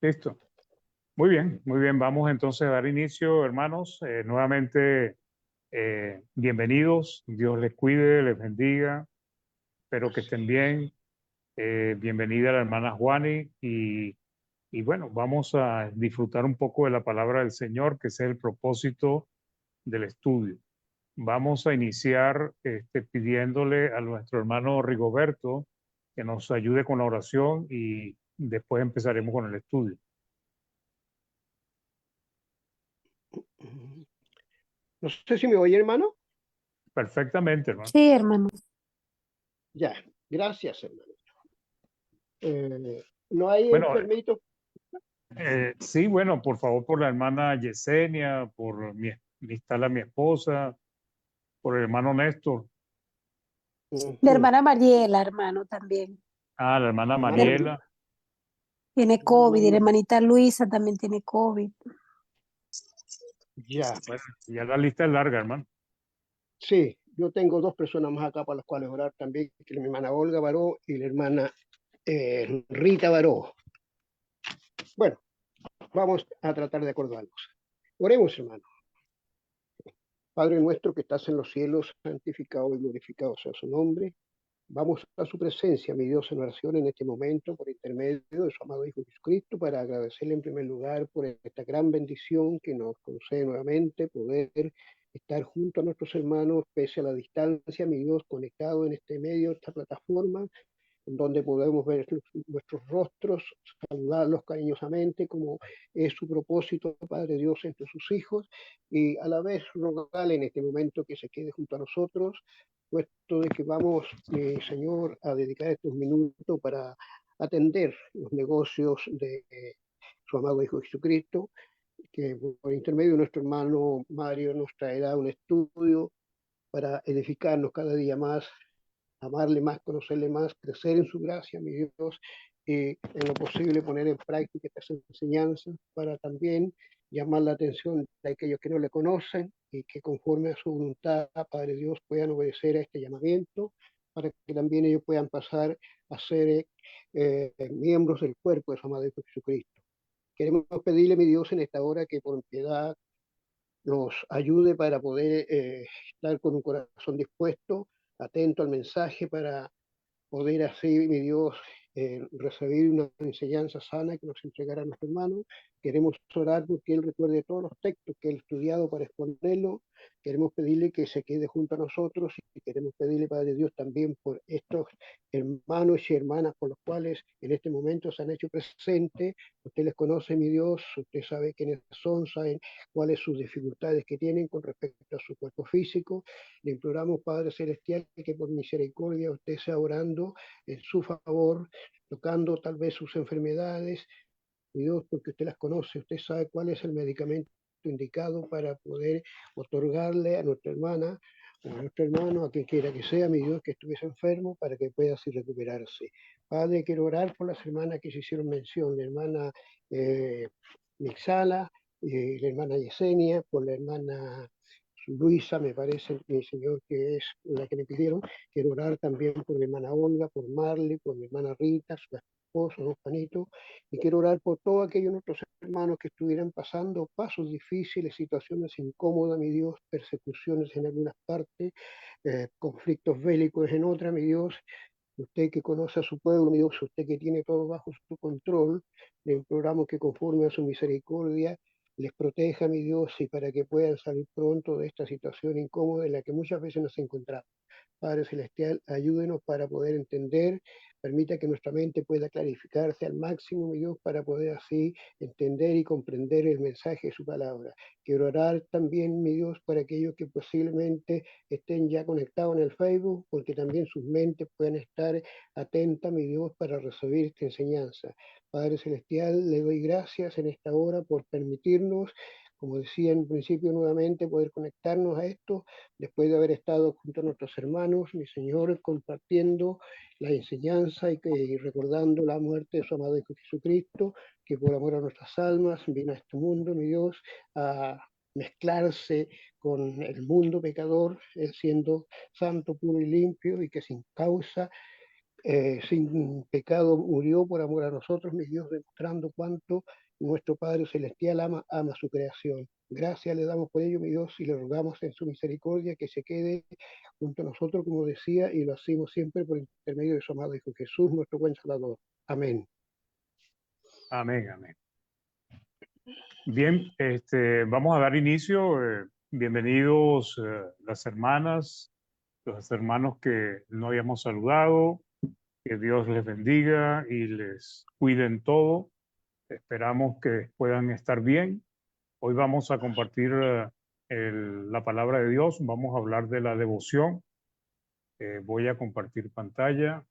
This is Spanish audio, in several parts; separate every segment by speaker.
Speaker 1: Listo. Muy bien, muy bien. Vamos entonces a dar inicio, hermanos. Nuevamente, bienvenidos. Dios les cuide, les bendiga. Espero que estén bien. Bienvenida la hermana Juani. Y bueno, vamos a disfrutar un poco de la palabra del Señor, que ese es el propósito del estudio. Vamos a iniciar pidiéndole a nuestro hermano Rigoberto que nos ayude con la oración y después empezaremos con el estudio.
Speaker 2: No sé si me oye, hermano.
Speaker 1: Perfectamente, hermano.
Speaker 3: Sí, hermano.
Speaker 2: Ya, gracias, hermano. ¿No hay
Speaker 1: Bueno,
Speaker 2: enfermitos?
Speaker 1: sí, bueno, por favor, por la hermana Yesenia, instala mi esposa, por el hermano Néstor,
Speaker 3: La hermana Mariela, hermano, también.
Speaker 1: la hermana
Speaker 2: Hermana,
Speaker 1: Mariela.
Speaker 3: Tiene COVID. Y la hermanita Luisa también tiene COVID.
Speaker 2: ya,
Speaker 1: Bueno, ya la lista es larga, hermano.
Speaker 2: sí, yo tengo dos personas más acá para las cuales orar también, que es mi hermana Olga Baró y la hermana Rita Baró. Bueno, vamos a tratar de acordarnos. Oremos, hermano. Padre nuestro que estás en los cielos, santificado y glorificado sea su nombre. Vamos a su presencia, mi Dios, en oración en este momento, por intermedio de su amado Hijo Jesucristo, para agradecerle en primer lugar por esta gran bendición que nos concede nuevamente, poder estar junto a nuestros hermanos, pese a la distancia, mi Dios, conectado en este medio, esta plataforma, en donde podemos ver nuestros rostros, saludarlos cariñosamente, como es su propósito, Padre Dios, entre sus hijos, y a la vez rogarle en este momento que se quede junto a nosotros, puesto de que vamos, Señor, a dedicar estos minutos para atender los negocios de su amado Hijo Jesucristo, que por intermedio de nuestro hermano Mario nos traerá un estudio para edificarnos cada día más, amarle más, conocerle más, crecer en su gracia, mi Dios, y en lo posible poner en práctica estas enseñanzas para también llamar la atención de aquellos que no le conocen y que conforme a su voluntad, Padre Dios, puedan obedecer a este llamamiento, para que también ellos puedan pasar a ser miembros del cuerpo de su amado Hijo Jesucristo. Queremos pedirle, mi Dios, en esta hora que por piedad nos ayude para poder estar con un corazón dispuesto, atento al mensaje, para poder así, mi Dios, recibir una enseñanza sana que nos entregará nuestro hermano. Queremos orar porque Él recuerde todos los textos que Él ha estudiado para exponerlo. Queremos pedirle que se quede junto a nosotros y queremos pedirle, Padre Dios, también por estos hermanos y hermanas por los cuales en este momento se han hecho presentes. Usted les conoce, mi Dios, usted sabe quiénes son, saben cuáles sus dificultades que tienen con respecto a su cuerpo físico. Le imploramos, Padre Celestial, que por misericordia usted sea orando en su favor, tocando tal vez sus enfermedades, mi Dios, porque usted las conoce, usted sabe cuál es el medicamento indicado para poder otorgarle a nuestra hermana o a nuestro hermano, a quien quiera que sea, mi Dios, que estuviese enfermo, para que pueda así recuperarse. Padre, quiero orar por las hermanas que se hicieron mención, la hermana Mixala, la hermana Yesenia, por la hermana Luisa, me parece, mi Señor, que es la que me pidieron. Quiero orar también por mi hermana Olga, por Marley, por mi hermana Rita, su esposo, don Juanito, y quiero orar por todos aquellos nuestros hermanos que estuvieran pasando pasos difíciles, situaciones incómodas, mi Dios, persecuciones en algunas partes, conflictos bélicos en otras, mi Dios. Usted que conoce a su pueblo, mi Dios, usted que tiene todo bajo su control, le imploramos que conforme a su misericordia les proteja, mi Dios, y para que puedan salir pronto de esta situación incómoda en la que muchas veces nos encontramos. Padre Celestial, ayúdenos para poder entender, permita que nuestra mente pueda clarificarse al máximo, mi Dios, para poder así entender y comprender el mensaje de su palabra. Quiero orar también, mi Dios, para aquellos que posiblemente estén ya conectados en el Facebook, porque también sus mentes puedan estar atentas, mi Dios, para recibir esta enseñanza. Padre Celestial, le doy gracias en esta hora por permitirnos, como decía en principio nuevamente, poder conectarnos a esto después de haber estado junto a nuestros hermanos, mi Señor, compartiendo la enseñanza y recordando la muerte de su amado Hijo Jesucristo, que por amor a nuestras almas vino a este mundo, mi Dios, a mezclarse con el mundo pecador, siendo santo, puro y limpio, y que sin causa sin pecado murió por amor a nosotros, mi Dios, demostrando cuánto nuestro Padre Celestial ama su creación. Gracias le damos por ello, mi Dios, y le rogamos en su misericordia que se quede junto a nosotros, como decía, y lo hacemos siempre por intermedio de su amado Hijo Jesús, nuestro buen Salvador. Amén.
Speaker 1: Amén, amén. Bien, vamos a dar inicio. Bienvenidos las hermanas, los hermanos que no habíamos saludado. Que Dios les bendiga y les cuide en todo. Esperamos que puedan estar bien. Hoy vamos a compartir la palabra de Dios. Vamos a hablar de la devoción. Voy a compartir pantalla.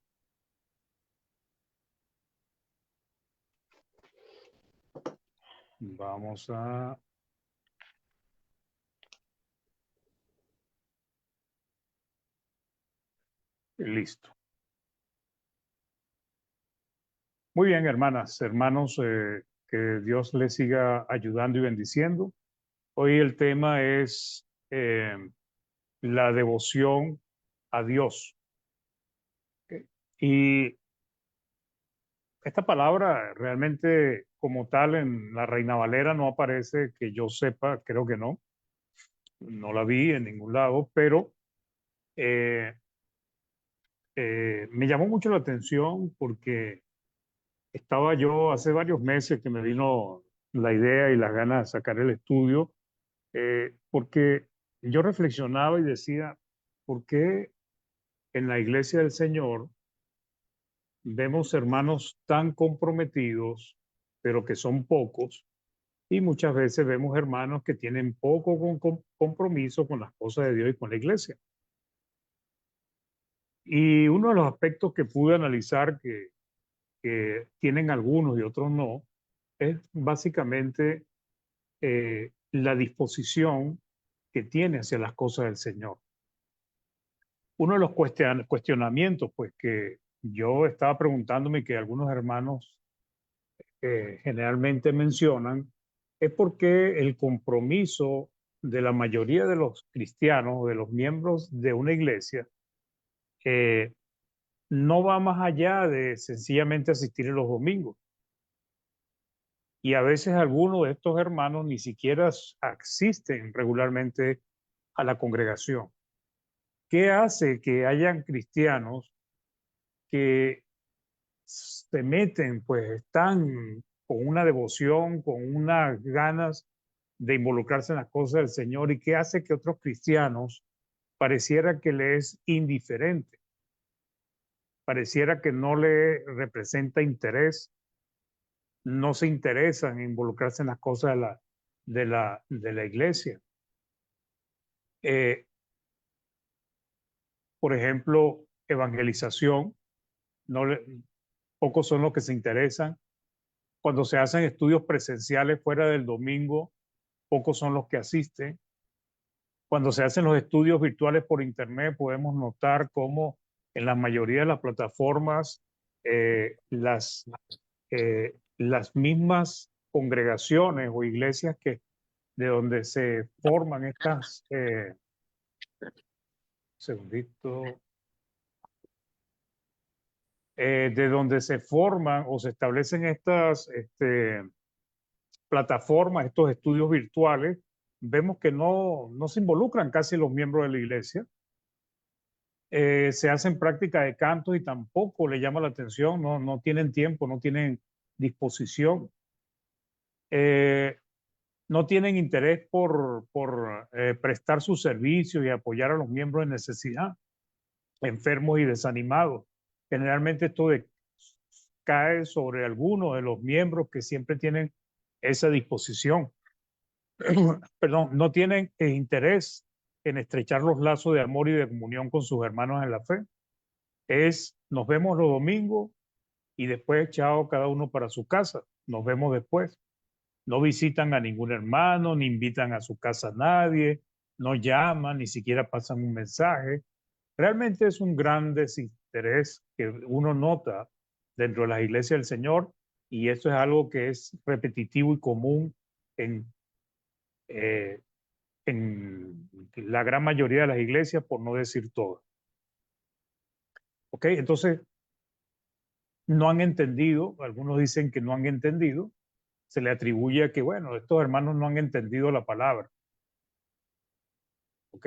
Speaker 1: Vamos a... Listo. Muy bien, hermanas, hermanos, que Dios les siga ayudando y bendiciendo. Hoy el tema es la devoción a Dios. ¿Ok? Y esta palabra realmente como tal en la Reina Valera no aparece, que yo sepa, creo que no. No la vi en ningún lado, pero eh, me llamó mucho la atención porque estaba yo hace varios meses que me vino la idea y las ganas de sacar el estudio, porque yo reflexionaba y decía, ¿por qué en la iglesia del Señor vemos hermanos tan comprometidos, pero que son pocos? Y muchas veces vemos hermanos que tienen poco compromiso con las cosas de Dios y con la iglesia. Y uno de los aspectos que pude analizar que tienen algunos y otros no, es básicamente la disposición que tiene hacia las cosas del Señor. Uno de los cuestionamientos, pues, que yo estaba preguntándome y que algunos hermanos generalmente mencionan, es por qué el compromiso de la mayoría de los cristianos o de los miembros de una iglesia eh, no va más allá de sencillamente asistir en los domingos. Y a veces algunos de estos hermanos ni siquiera asisten regularmente a la congregación. ¿Qué hace que hayan cristianos que se meten, pues están con una devoción, con unas ganas de involucrarse en las cosas del Señor? ¿Y qué hace que otros cristianos pareciera que les es indiferente? Pareciera que no le representa interés, no se interesan en involucrarse en las cosas de la iglesia. Eh, por ejemplo, evangelización, no le, pocos son los que se interesan. Cuando se hacen estudios presenciales fuera del domingo, pocos son los que asisten. Cuando se hacen los estudios virtuales por internet, podemos notar cómo en la mayoría de las plataformas las mismas congregaciones o iglesias de donde se forman estas, segundito, de donde se forman o se establecen estas plataformas, estos estudios virtuales, vemos que no se involucran casi los miembros de la iglesia. Se hacen prácticas de canto y tampoco le llama la atención, no tienen tiempo, no tienen disposición, no tienen interés por prestar sus servicios y apoyar a los miembros en necesidad, enfermos y desanimados. Generalmente esto cae sobre algunos de los miembros que siempre tienen esa disposición. Perdón, no tienen interés en estrechar los lazos de amor y de comunión con sus hermanos en la fe. Nos vemos los domingos y después, chao, cada uno para su casa. Nos vemos después. No visitan a ningún hermano, ni invitan a su casa a nadie, no llaman, ni siquiera pasan un mensaje. Realmente es un gran desinterés que uno nota dentro de las iglesias del Señor, y eso es algo que es repetitivo y común en, eh, en la gran mayoría de las iglesias, por no decir todas. ¿Ok? Entonces, no han entendido, algunos dicen que no han entendido, se le atribuye a que, bueno, estos hermanos no han entendido la palabra. ¿Ok?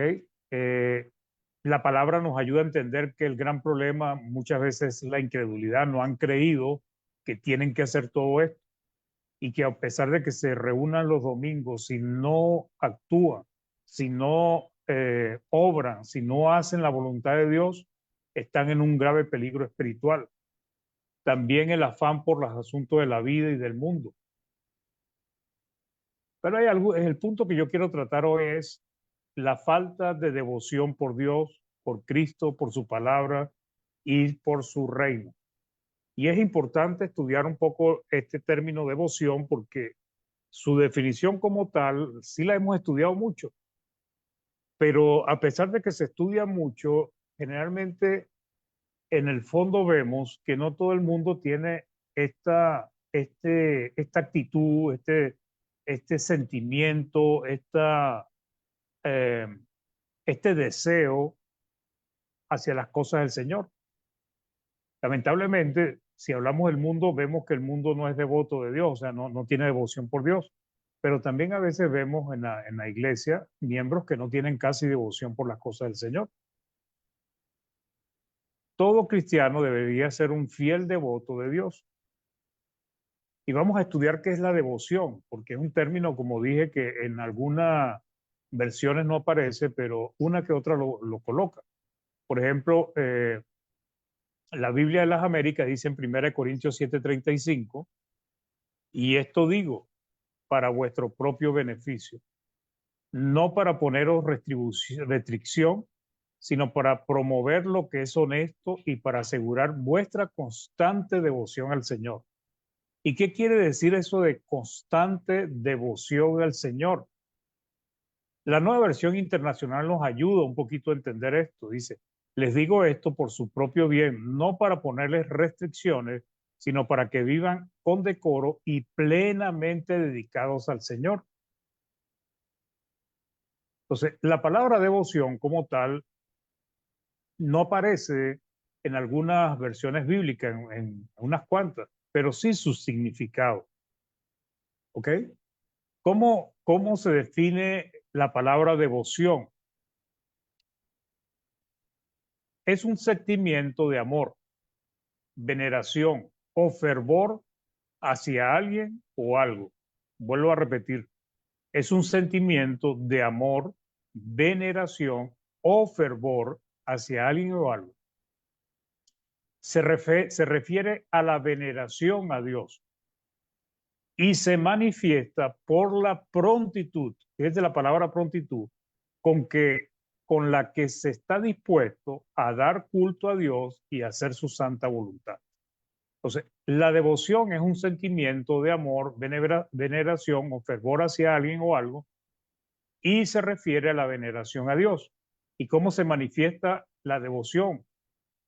Speaker 1: La palabra nos ayuda a entender que el gran problema muchas veces es la incredulidad. No han creído que tienen que hacer todo esto y que a pesar de que se reúnan los domingos, si no actúan, si no obran, si no hacen la voluntad de Dios, están en un grave peligro espiritual. También el afán por los asuntos de la vida y del mundo. Pero hay algo, el punto que yo quiero tratar hoy es la falta de devoción por Dios, por Cristo, por su palabra y por su reino. Y es importante estudiar un poco este término devoción porque su definición como tal sí la hemos estudiado mucho, pero a pesar de que se estudia mucho, generalmente en el fondo vemos que no todo el mundo tiene esta actitud, este sentimiento, eh, este deseo hacia las cosas del Señor. Lamentablemente, si hablamos del mundo, vemos que el mundo no es devoto de Dios, o sea, no tiene devoción por Dios. Pero también a veces vemos en la iglesia miembros que no tienen casi devoción por las cosas del Señor. Todo cristiano debería ser un fiel devoto de Dios. Y vamos a estudiar qué es la devoción, porque es un término, como dije, que en algunas versiones no aparece, pero una que otra lo coloca. Por ejemplo, la Biblia de las Américas dice en 1 Corintios 7:35, y esto digo para vuestro propio beneficio, no para poneros restricción, sino para promover lo que es honesto y para asegurar vuestra constante devoción al Señor. ¿Y qué quiere decir eso de constante devoción al Señor? La nueva versión internacional nos ayuda un poquito a entender esto. Dice, les digo esto por su propio bien, no para ponerles restricciones, sino para que vivan con decoro y plenamente dedicados al Señor. Entonces, la palabra devoción como tal no aparece en algunas versiones bíblicas, en unas cuantas, pero sí su significado. ¿Ok? ¿Cómo se define la palabra devoción? Es un sentimiento de amor, veneración o fervor hacia alguien o algo. Vuelvo a repetir, es un sentimiento de amor, veneración o fervor hacia alguien o algo. Se refiere a la veneración a Dios y se manifiesta por la prontitud, es de la palabra prontitud, con la que se está dispuesto a dar culto a Dios y a hacer su santa voluntad. Entonces, la devoción es un sentimiento de amor, veneración o fervor hacia alguien o algo, y se refiere a la veneración a Dios. ¿Y cómo se manifiesta la devoción?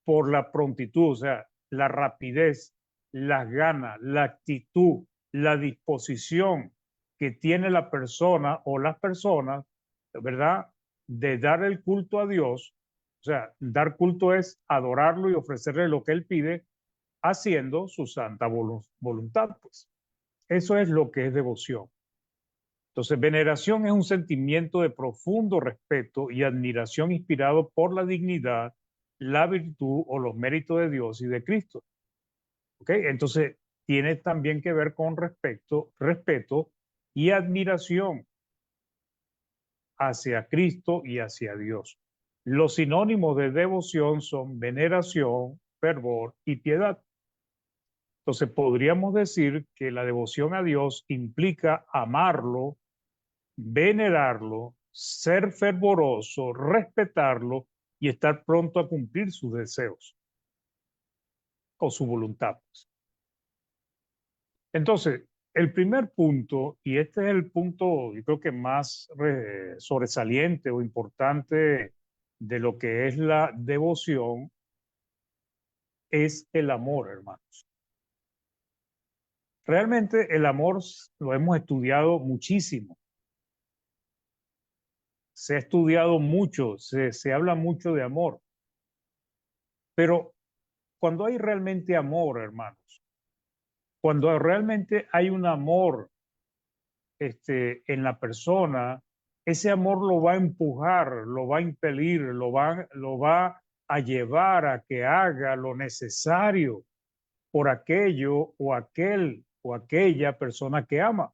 Speaker 1: Por la prontitud, o sea, la rapidez, las ganas, la actitud, la disposición que tiene la persona o las personas, ¿verdad? De dar el culto a Dios. O sea, dar culto es adorarlo y ofrecerle lo que Él pide, haciendo su santa voluntad, pues. Eso es lo que es devoción. Entonces, veneración es un sentimiento de profundo respeto y admiración inspirado por la dignidad, la virtud o los méritos de Dios y de Cristo. ¿Ok? Entonces, tiene también que ver con respeto y admiración hacia Cristo y hacia Dios. Los sinónimos de devoción son veneración, fervor y piedad. Entonces, podríamos decir que la devoción a Dios implica amarlo, venerarlo, ser fervoroso, respetarlo y estar pronto a cumplir sus deseos o su voluntad. Entonces, el primer punto, y este es el punto, yo creo que más sobresaliente o importante de lo que es la devoción, es el amor, hermanos. Realmente el amor lo hemos estudiado muchísimo. Se ha estudiado mucho, se habla mucho de amor. Pero cuando hay realmente amor, hermanos, cuando realmente hay un amor en la persona, ese amor lo va a empujar, lo va a impelir, lo va a llevar a que haga lo necesario por aquello o aquel o aquella persona que ama.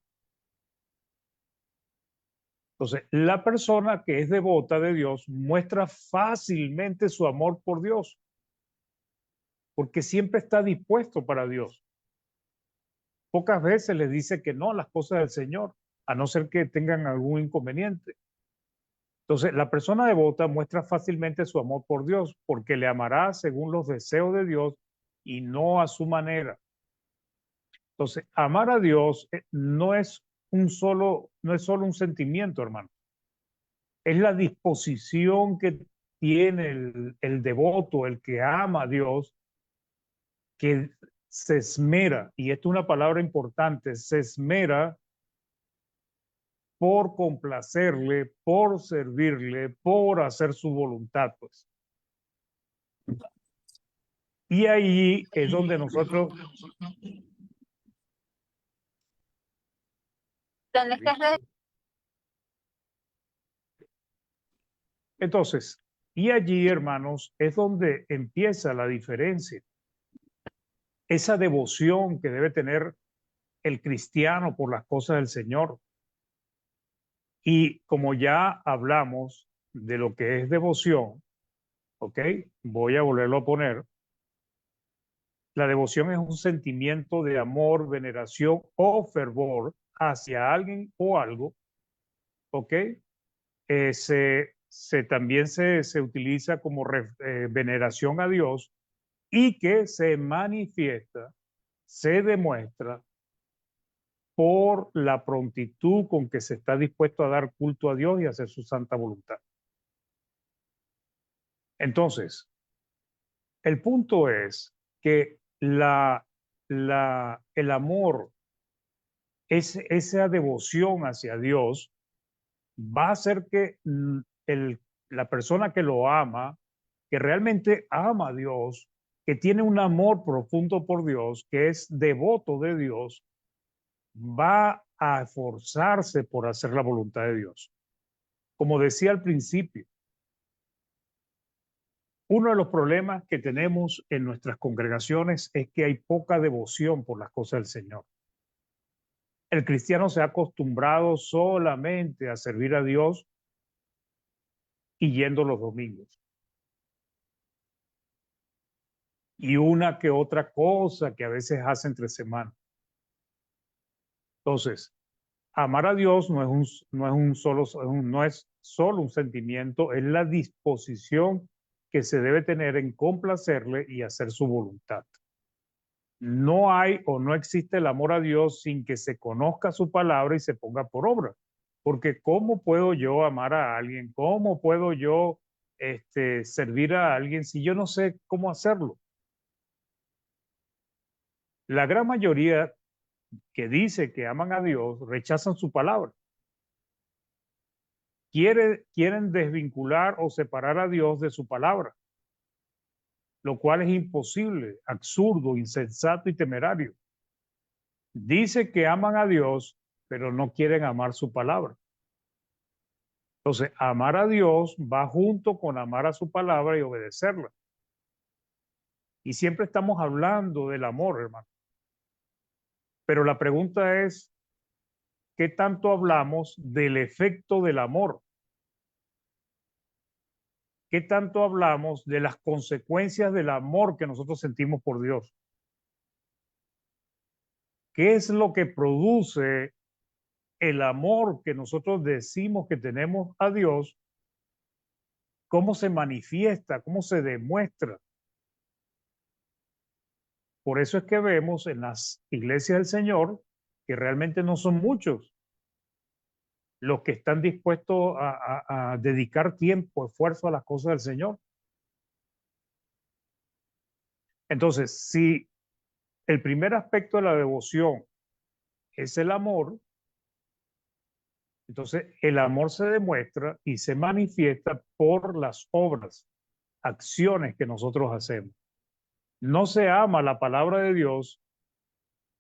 Speaker 1: Entonces, la persona que es devota de Dios muestra fácilmente su amor por Dios, porque siempre está dispuesto para Dios. Pocas veces le dice que no a las cosas del Señor, a no ser que tengan algún inconveniente. Entonces, la persona devota muestra fácilmente su amor por Dios, porque le amará según los deseos de Dios y no a su manera. Entonces, amar a Dios no es solo un sentimiento, hermano. Es la disposición que tiene el devoto, el que ama a Dios, que se esmera, y esto es una palabra importante, se esmera por complacerle, por servirle, por hacer su voluntad, pues. Y ahí es donde nosotros... Entonces, y allí, hermanos, es donde empieza la diferencia. Esa devoción que debe tener el cristiano por las cosas del Señor. Y como ya hablamos de lo que es devoción, ¿ok? Voy a volverlo a poner. La devoción es un sentimiento de amor, veneración o fervor hacia alguien o algo, ¿ok? También se utiliza como veneración a Dios y que se manifiesta, se demuestra por la prontitud con que se está dispuesto a dar culto a Dios y hacer su santa voluntad. Entonces, el punto es que el amor, esa devoción hacia Dios, va a hacer que la persona que lo ama, que realmente ama a Dios, que tiene un amor profundo por Dios, que es devoto de Dios, va a esforzarse por hacer la voluntad de Dios. Como decía al principio, uno de los problemas que tenemos en nuestras congregaciones es que hay poca devoción por las cosas del Señor. El cristiano se ha acostumbrado solamente a servir a Dios y yendo los domingos. Y una que otra cosa que a veces hace entre semanas. Entonces, amar a Dios no es solo un sentimiento, es la disposición que se debe tener en complacerle y hacer su voluntad. No hay o no existe el amor a Dios sin que se conozca su palabra y se ponga por obra. Porque ¿cómo puedo yo amar a alguien? ¿Cómo puedo yo servir a alguien si yo no sé cómo hacerlo? La gran mayoría que dice que aman a Dios rechazan su palabra. Quieren desvincular o separar a Dios de su palabra, lo cual es imposible, absurdo, insensato y temerario. Dice que aman a Dios, pero no quieren amar su palabra. Entonces, amar a Dios va junto con amar a su palabra y obedecerla. Y siempre estamos hablando del amor, hermano. Pero la pregunta es, ¿qué tanto hablamos del efecto del amor? ¿Qué tanto hablamos de las consecuencias del amor que nosotros sentimos por Dios? ¿Qué es lo que produce el amor que nosotros decimos que tenemos a Dios? ¿Cómo se manifiesta? ¿Cómo se demuestra? Por eso es que vemos en las iglesias del Señor que realmente no son muchos los que están dispuestos a dedicar tiempo, esfuerzo a las cosas del Señor. Entonces, si el primer aspecto de la devoción es el amor, entonces el amor se demuestra y se manifiesta por las obras, acciones que nosotros hacemos. no se ama la palabra de Dios,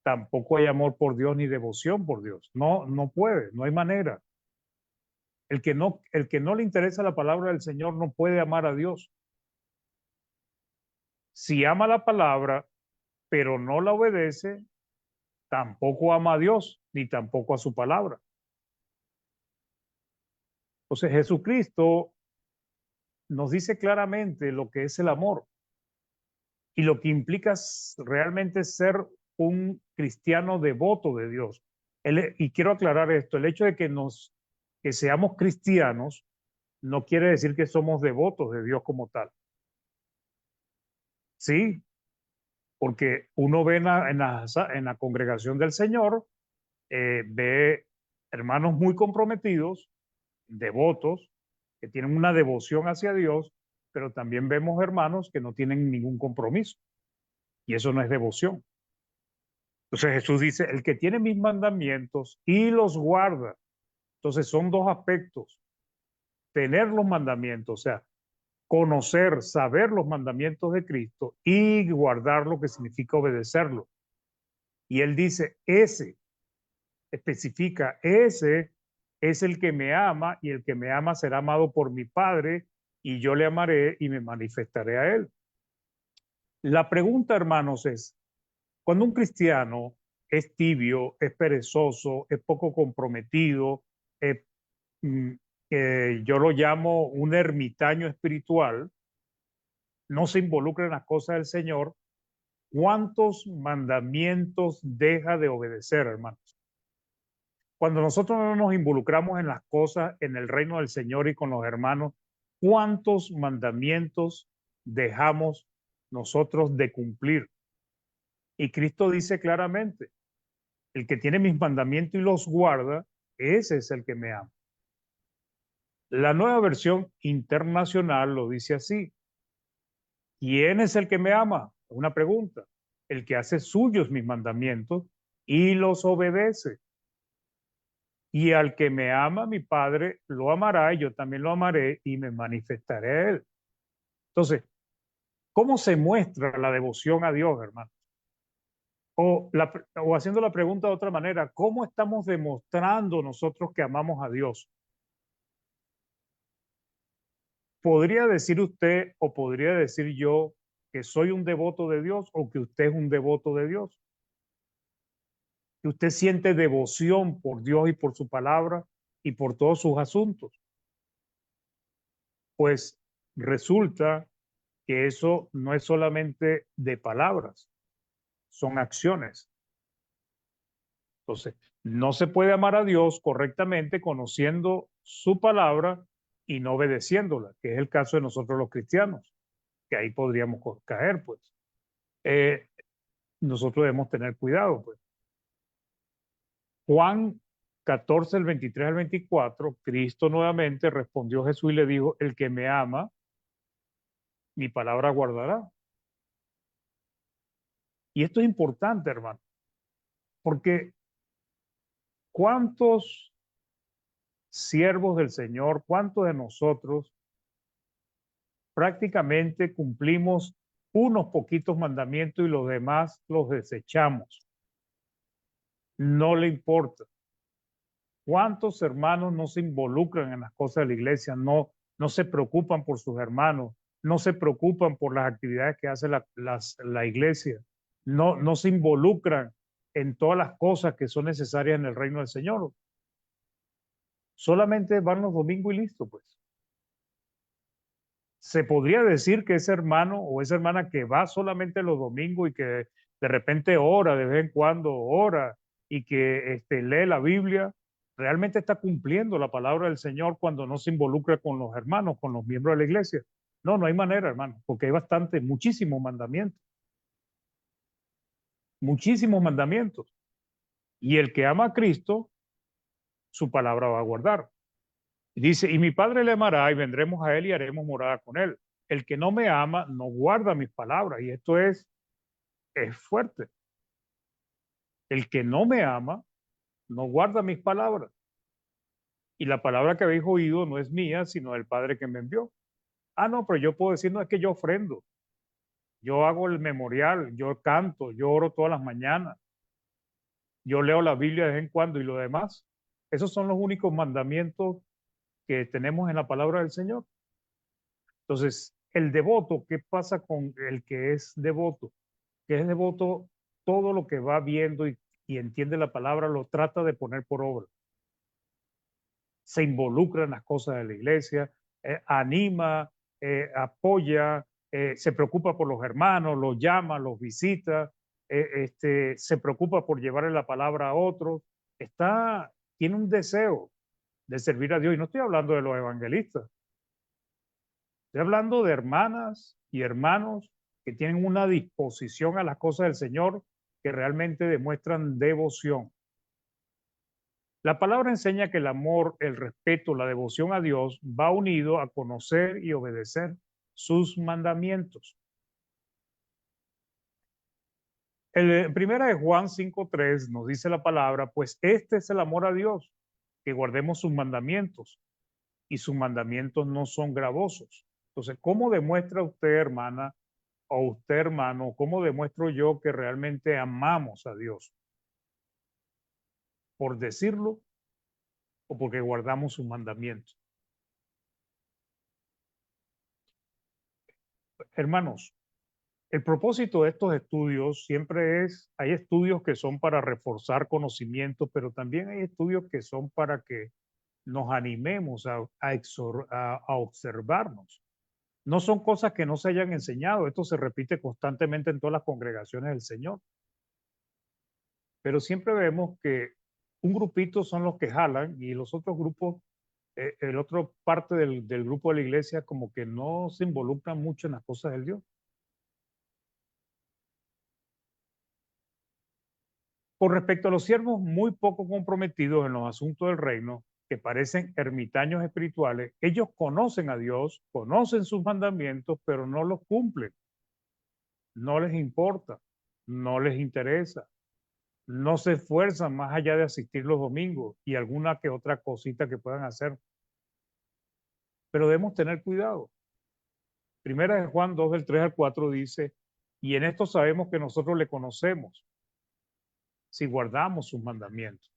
Speaker 1: tampoco hay amor por Dios ni devoción por Dios. No, no puede, no hay manera. El que no le interesa la palabra del Señor no puede amar a Dios. Si ama la palabra, pero no la obedece, tampoco ama a Dios, ni tampoco a su palabra. Entonces Jesucristo nos dice claramente lo que es el amor y lo que implica realmente ser un cristiano devoto de Dios. Y quiero aclarar esto, el hecho de que seamos cristianos no quiere decir que somos devotos de Dios como tal. Sí, porque uno ve en la congregación del Señor, ve hermanos muy comprometidos, devotos, que tienen una devoción hacia Dios, pero también vemos hermanos que no tienen ningún compromiso, y eso no es devoción. Entonces Jesús dice, el que tiene mis mandamientos y los guarda. Entonces son dos aspectos, tener los mandamientos, o sea, conocer, saber los mandamientos de Cristo y guardar lo que significa obedecerlo. Y él dice, ese, especifica, ese es el que me ama y el que me ama será amado por mi Padre y yo le amaré y me manifestaré a él. La pregunta, hermanos, es, cuando un cristiano es tibio, es perezoso, es poco comprometido, es, mm, yo lo llamo un ermitaño espiritual, no se involucra en las cosas del Señor, ¿cuántos mandamientos deja de obedecer, hermanos? Cuando nosotros no nos involucramos en las cosas en el reino del Señor y con los hermanos, ¿cuántos mandamientos dejamos nosotros de cumplir? Y Cristo dice claramente, el que tiene mis mandamientos y los guarda, ese es el que me ama. La nueva versión internacional lo dice así. ¿Quién es el que me ama? Una pregunta. El que hace suyos mis mandamientos y los obedece. Y al que me ama, mi Padre lo amará y yo también lo amaré y me manifestaré a él. Entonces, ¿cómo se muestra la devoción a Dios, hermano? O haciendo la pregunta de otra manera, ¿cómo estamos demostrando nosotros que amamos a Dios? ¿Podría decir usted o podría decir yo que soy un devoto de Dios o que usted es un devoto de Dios? ¿Que usted siente devoción por Dios y por su palabra y por todos sus asuntos? Pues resulta que eso no es solamente de palabras, son acciones. Entonces, no se puede amar a Dios correctamente conociendo su palabra y no obedeciéndola, que es el caso de nosotros los cristianos, que ahí podríamos caer, pues. Nosotros debemos tener cuidado, pues. Juan 14, el 23 al 24, Cristo nuevamente respondió a Jesús y le dijo, el que me ama, mi palabra guardará. Y esto es importante, hermano, porque ¿cuántos siervos del Señor, cuántos de nosotros prácticamente cumplimos unos poquitos mandamientos y los demás los desechamos? No le importa. ¿Cuántos hermanos no se involucran en las cosas de la iglesia? No se preocupan por sus hermanos, no se preocupan por las actividades que hace la iglesia, no se involucran en todas las cosas que son necesarias en el reino del Señor. Solamente van los domingos y listo, pues. Se podría decir que ese hermano o esa hermana que va solamente los domingos y que de repente ora, de vez en cuando ora y que lee la Biblia, realmente está cumpliendo la palabra del Señor cuando no se involucra con los hermanos, con los miembros de la iglesia. No, no hay manera, hermano, porque hay muchísimos mandamientos. Y el que ama a Cristo, su palabra va a guardar. Y dice, y mi Padre le amará y vendremos a él y haremos morada con él. El que no me ama no guarda mis palabras. Y esto es fuerte. El que no me ama no guarda mis palabras. Y la palabra que habéis oído no es mía, sino del Padre que me envió. Ah, no, pero yo puedo decir, no es que yo ofrendo. yo hago el memorial, yo canto, yo oro todas las mañanas, yo leo la Biblia de vez en cuando y lo demás. Esos son los únicos mandamientos que tenemos en la palabra del Señor. Entonces, el devoto, ¿qué pasa con el que es devoto? Que es devoto, todo lo que va viendo y entiende la palabra lo trata de poner por obra. Se involucra en las cosas de la iglesia, anima, apoya, se preocupa por los hermanos, los llama, los visita, se preocupa por llevarle la palabra a otros, tiene un deseo de servir a Dios. Y no estoy hablando de los evangelistas, estoy hablando de hermanas y hermanos que tienen una disposición a las cosas del Señor, que realmente demuestran devoción. La palabra enseña que el amor, el respeto, la devoción a Dios va unido a conocer y obedecer sus mandamientos. En primera de Juan 5:3 nos dice la palabra, pues este es el amor a Dios, que guardemos sus mandamientos, y sus mandamientos no son gravosos. Entonces, ¿cómo demuestra usted, hermana, o usted, hermano, cómo demuestro yo que realmente amamos a Dios? ¿Por decirlo o porque guardamos sus mandamientos? Hermanos, el propósito de estos estudios siempre hay estudios que son para reforzar conocimientos, pero también hay estudios que son para que nos animemos a observarnos. No son cosas que no se hayan enseñado, esto se repite constantemente en todas las congregaciones del Señor. Pero siempre vemos que un grupito son los que jalan y los otros grupos, el otro parte del grupo de la iglesia como que no se involucran mucho en las cosas del Dios. Con respecto a los siervos muy poco comprometidos en los asuntos del reino, que parecen ermitaños espirituales, ellos conocen a Dios, conocen sus mandamientos, pero no los cumplen. No les importa, no les interesa, no se esfuerzan más allá de asistir los domingos y alguna que otra cosita que puedan hacer. Pero debemos tener cuidado. Primera de Juan 2, del 3 al 4 dice, y en esto sabemos que nosotros le conocemos, si guardamos sus mandamientos.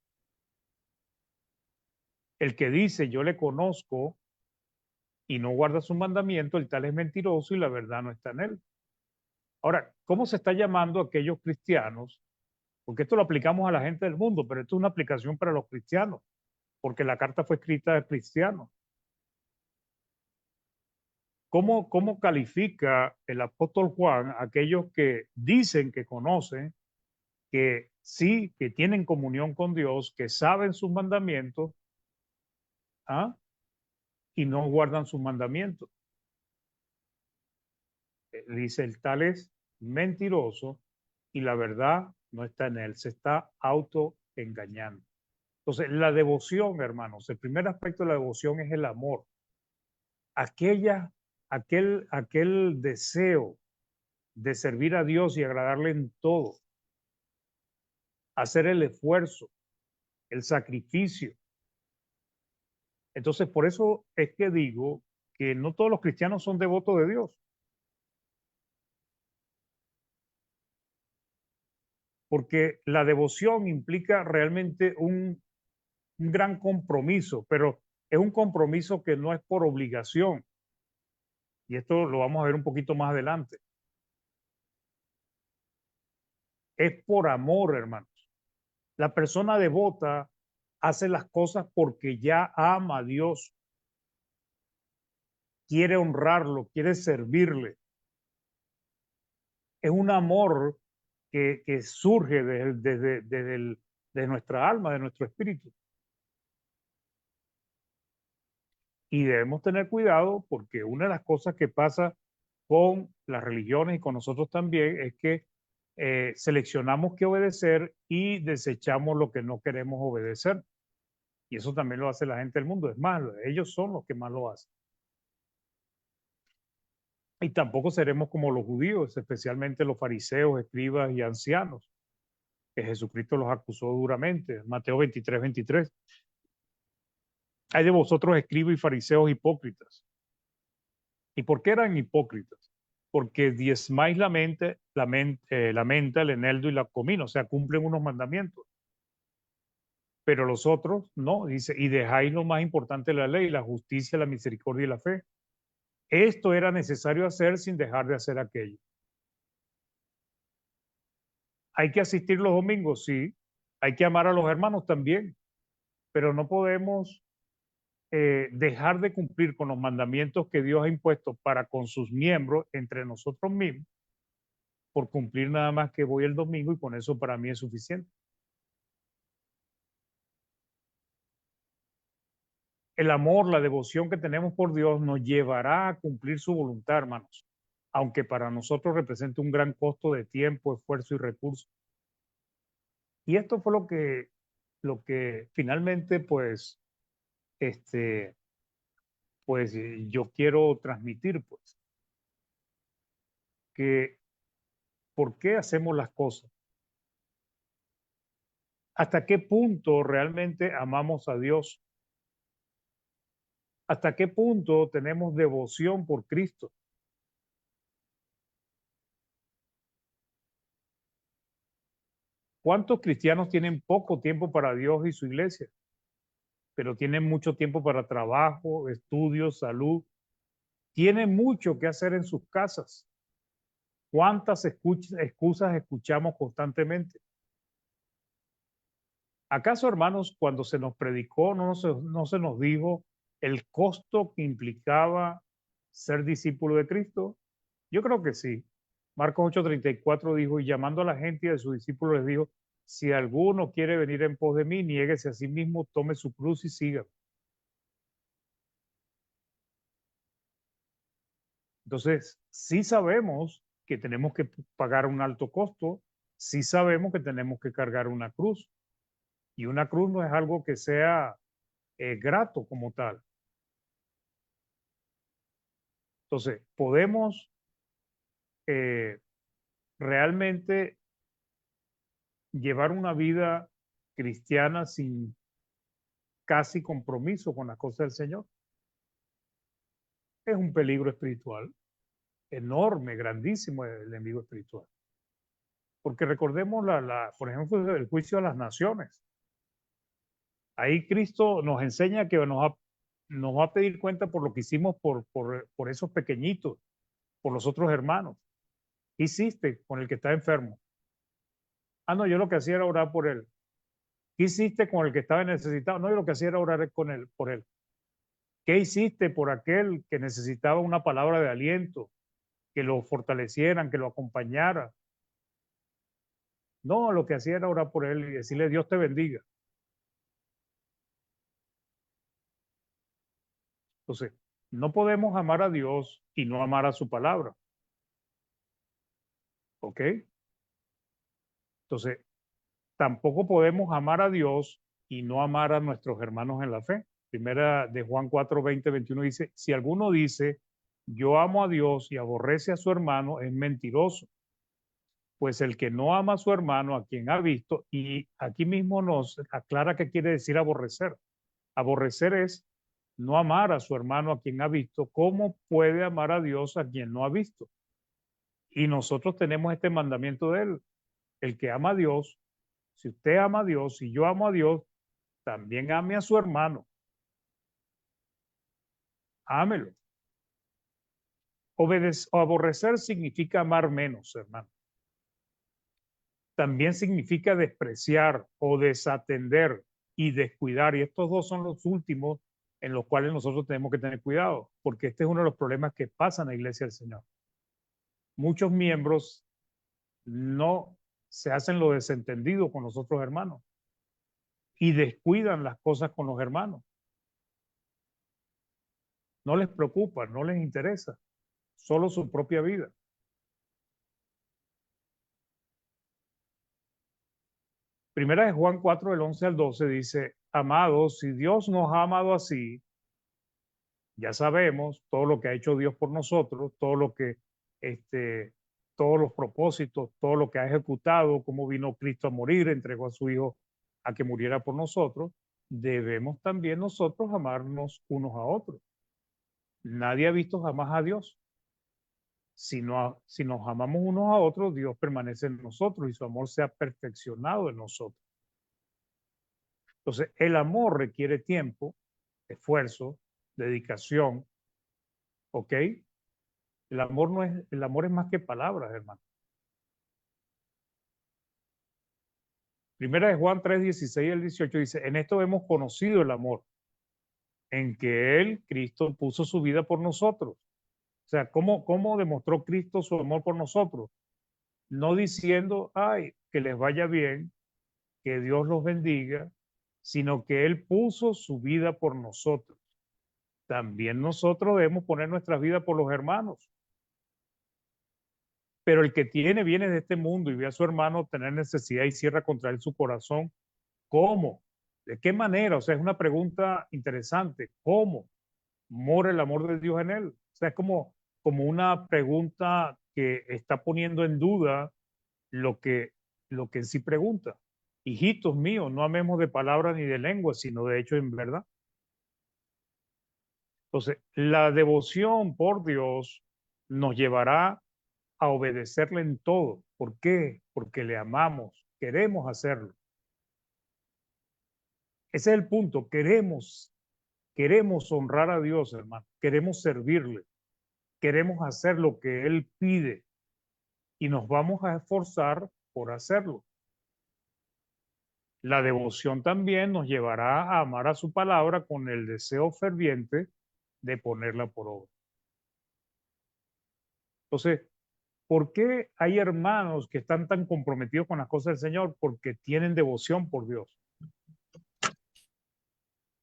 Speaker 1: El que dice yo le conozco y no guarda sus mandamientos, el tal es mentiroso y la verdad no está en él. Ahora, ¿cómo se está llamando a aquellos cristianos? Porque esto lo aplicamos a la gente del mundo, pero esto es una aplicación para los cristianos, porque la carta fue escrita de cristianos. ¿Cómo califica el apóstol Juan a aquellos que dicen que conocen, que sí, que tienen comunión con Dios, que saben sus mandamientos, ¿ah? Y no guardan sus mandamientos? Dice, el tal es mentiroso y la verdad no está en él, se está autoengañando. Entonces, la devoción, hermanos, el primer aspecto de la devoción es el amor. Aquel deseo de servir a Dios y agradarle en todo, hacer el esfuerzo, el sacrificio. Entonces, por eso es que digo que no todos los cristianos son devotos de Dios. Porque la devoción implica realmente un gran compromiso, pero es un compromiso que no es por obligación. Y esto lo vamos a ver un poquito más adelante. Es por amor, hermanos. La persona devota hace las cosas porque ya ama a Dios, quiere honrarlo, quiere servirle. Es un amor que surge de nuestra alma, de nuestro espíritu. Y debemos tener cuidado porque una de las cosas que pasa con las religiones y con nosotros también es que seleccionamos qué obedecer y desechamos lo que no queremos obedecer. Y eso también lo hace la gente del mundo. Es más, ellos son los que más lo hacen. Y tampoco seremos como los judíos, especialmente los fariseos, escribas y ancianos, que Jesucristo los acusó duramente. Mateo 23, 23. Hay de vosotros escribas y fariseos hipócritas. ¿Y por qué eran hipócritas? porque diezmáis la menta, el eneldo y la comino, o sea, cumplen unos mandamientos. Pero los otros no, dice, y dejáis lo más importante de la ley, la justicia, la misericordia y la fe. Esto era necesario hacer sin dejar de hacer aquello. Hay que asistir los domingos, sí. Hay que amar a los hermanos también, pero no podemos dejar de cumplir con los mandamientos que Dios ha impuesto para con sus miembros entre nosotros mismos por cumplir nada más que voy el domingo y con eso para mí es suficiente. El amor, la devoción que tenemos por Dios nos llevará a cumplir su voluntad, hermanos, aunque para nosotros represente un gran costo de tiempo, esfuerzo y recursos. Y esto fue lo que finalmente, este, yo quiero transmitir, pues, que por qué hacemos las cosas, hasta qué punto realmente amamos a Dios, hasta qué punto tenemos devoción por Cristo. ¿Cuántos cristianos tienen poco tiempo para Dios y su iglesia, pero tienen mucho tiempo para trabajo, estudios, salud? Tienen mucho que hacer en sus casas. ¿Cuántas excusas escuchamos constantemente? ¿Acaso, hermanos, cuando se nos predicó, no se nos dijo el costo que implicaba ser discípulo de Cristo? Yo creo que sí. Marcos 8:34 dijo, y llamando a la gente y a sus discípulos les dijo, si alguno quiere venir en pos de mí, niéguese a sí mismo, tome su cruz y siga. Entonces, sí sabemos que tenemos que pagar un alto costo, sí sabemos que tenemos que cargar una cruz, y una cruz no es algo que sea grato como tal. Entonces, podemos eh, realmente llevar una vida cristiana sin casi compromiso con las cosas del Señor. Es un peligro espiritual enorme, grandísimo el enemigo espiritual. Porque recordemos, por ejemplo, el juicio a las naciones. Ahí Cristo nos enseña que nos va a pedir cuenta por lo que hicimos por esos pequeñitos, por los otros hermanos. ¿Qué hiciste con el que está enfermo? Ah, no, yo lo que hacía era orar por él. ¿Qué hiciste con el que estaba necesitado? No, yo lo que hacía era orar con él, por él. ¿Qué hiciste por aquel que necesitaba una palabra de aliento, que lo fortalecieran, que lo acompañara? No, lo que hacía era orar por él y decirle, Dios te bendiga. Entonces, no podemos amar a Dios y no amar a su palabra. ¿Ok? Entonces, tampoco podemos amar a Dios y no amar a nuestros hermanos en la fe. Primera de Juan 4:20-21 dice, si alguno dice, yo amo a Dios y aborrece a su hermano, es mentiroso. Pues el que no ama a su hermano, a quien ha visto, y aquí mismo nos aclara qué quiere decir aborrecer. Aborrecer es no amar a su hermano a quien ha visto. ¿Cómo puede amar a Dios a quien no ha visto? Y nosotros tenemos este mandamiento de él. El que ama a Dios, si usted ama a Dios, si yo amo a Dios, también ame a su hermano. Ámelo. Aborrecer significa amar menos, hermano. También significa despreciar o desatender y descuidar. Y estos dos son los últimos en los cuales nosotros tenemos que tener cuidado, porque este es uno de los problemas que pasa en la iglesia del Señor. Muchos miembros no se hacen lo desentendido con los otros hermanos y descuidan las cosas con los hermanos. No les preocupa, no les interesa, solo su propia vida. Primera de Juan 4, del 11 al 12 dice, amados, si Dios nos ha amado así, ya sabemos todo lo que ha hecho Dios por nosotros, este, todos los propósitos, todo lo que ha ejecutado, cómo vino Cristo a morir, entregó a su Hijo a que muriera por nosotros, debemos también nosotros amarnos unos a otros. Nadie ha visto jamás a Dios. si nos amamos unos a otros, Dios permanece en nosotros y su amor se ha perfeccionado en nosotros. Entonces, el amor requiere tiempo, esfuerzo, dedicación, ¿ok? El amor es más que palabras, hermano. Primera de Juan 3, 16 al 18 dice, en esto hemos conocido el amor, en que Él, Cristo, puso su vida por nosotros. O sea, ¿cómo demostró Cristo su amor por nosotros? No diciendo, ay, que les vaya bien, que Dios los bendiga, sino que Él puso su vida por nosotros. También nosotros debemos poner nuestras vidas por los hermanos. Pero el que tiene bienes de este mundo y ve a su hermano tener necesidad y cierra contra él su corazón, ¿cómo? ¿De qué manera? O sea, es una pregunta interesante. ¿Cómo mora el amor de Dios en él? O sea, es como una pregunta que está poniendo en duda lo que, lo que en sí pregunta. Hijitos míos, no amemos de palabras ni de lengua, sino de hecho en verdad. Entonces, la devoción por Dios nos llevará a obedecerle en todo. ¿Por qué? Porque le amamos, queremos hacerlo. Ese es el punto, queremos honrar a Dios, hermano, queremos servirle, queremos hacer lo que Él pide y nos vamos a esforzar por hacerlo. La devoción también nos llevará a amar a su palabra con el deseo ferviente de ponerla por obra. Entonces, ¿por qué hay hermanos que están tan comprometidos con las cosas del Señor? Porque tienen devoción por Dios.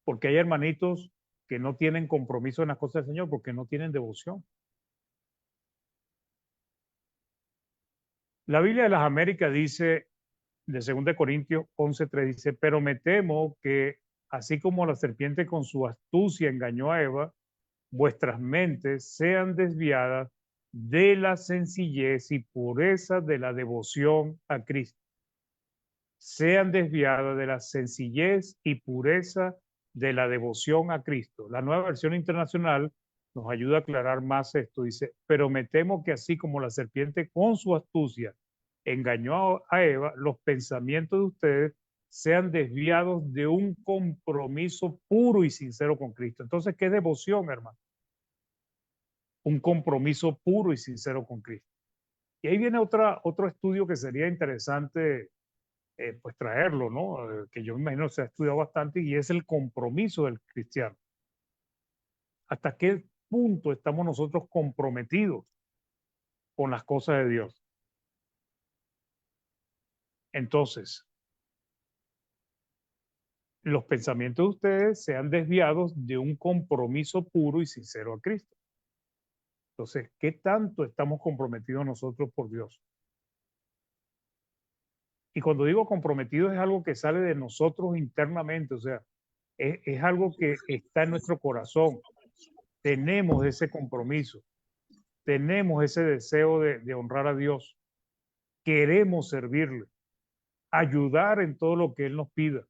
Speaker 1: Porque hay hermanitos que no tienen compromiso en las cosas del Señor porque no tienen devoción. La Biblia de las Américas dice, de 2 Corintios 11:3, dice, pero me temo que así como la serpiente con su astucia engañó a Eva, vuestras mentes sean desviadas de la sencillez y pureza de la devoción a Cristo. Sean desviadas de la sencillez y pureza de la devoción a Cristo. La Nueva Versión Internacional nos ayuda a aclarar más esto. Dice, pero me temo que así como la serpiente con su astucia engañó a Eva, los pensamientos de ustedes sean desviados de un compromiso puro y sincero con Cristo. Entonces, ¿qué devoción, hermano? Un compromiso puro y sincero con Cristo. Y ahí viene otro estudio que sería interesante pues traerlo, ¿no? Que yo me imagino se ha estudiado bastante y es el compromiso del cristiano. ¿Hasta qué punto estamos nosotros comprometidos con las cosas de Dios? Entonces, los pensamientos de ustedes sean desviados de un compromiso puro y sincero a Cristo. Entonces, ¿qué tanto estamos comprometidos nosotros por Dios? Y cuando digo comprometido es algo que sale de nosotros internamente, o sea, es algo que está en nuestro corazón. Tenemos ese compromiso, tenemos ese deseo de honrar a Dios, queremos servirle, ayudar en todo lo que Él nos pida.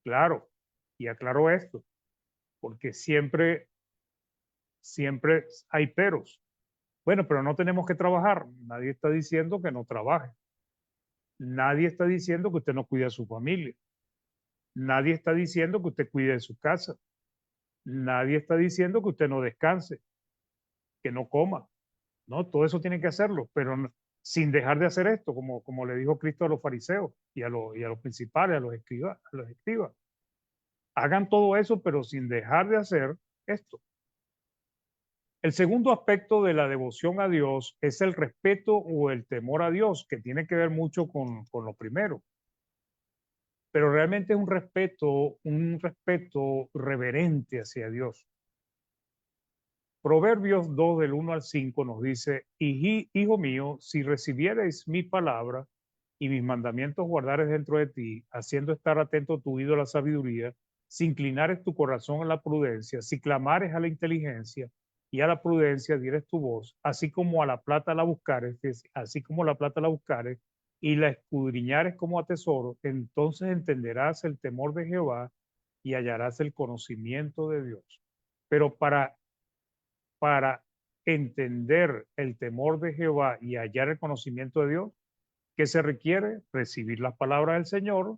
Speaker 1: Claro, y aclaro esto, porque siempre hay peros. Bueno, pero no tenemos que trabajar. Nadie está diciendo que no trabaje. Nadie está diciendo que usted no cuide a su familia. Nadie está diciendo que usted cuide de su casa. Nadie está diciendo que usted no descanse, que no coma. No, todo eso tiene que hacerlo, pero sin dejar de hacer esto, como le dijo Cristo a los fariseos y a los principales, a los escribas. Hagan todo eso, pero sin dejar de hacer esto. El segundo aspecto de la devoción a Dios es el respeto o el temor a Dios, que tiene que ver mucho con lo primero. Pero realmente es un respeto reverente hacia Dios. Proverbios 2 del 1 al 5 nos dice, hijo mío, si recibiereis mi palabra y mis mandamientos guardares dentro de ti, haciendo estar atento tu oído a la sabiduría, si inclinares tu corazón a la prudencia, si clamares a la inteligencia y a la prudencia dieres tu voz, así como a la plata la buscares, así como la plata la buscares y la escudriñares como a tesoro, entonces entenderás el temor de Jehová y hallarás el conocimiento de Dios. Pero para entender el temor de Jehová y hallar el conocimiento de Dios, ¿qué se requiere? Recibir las palabras del Señor,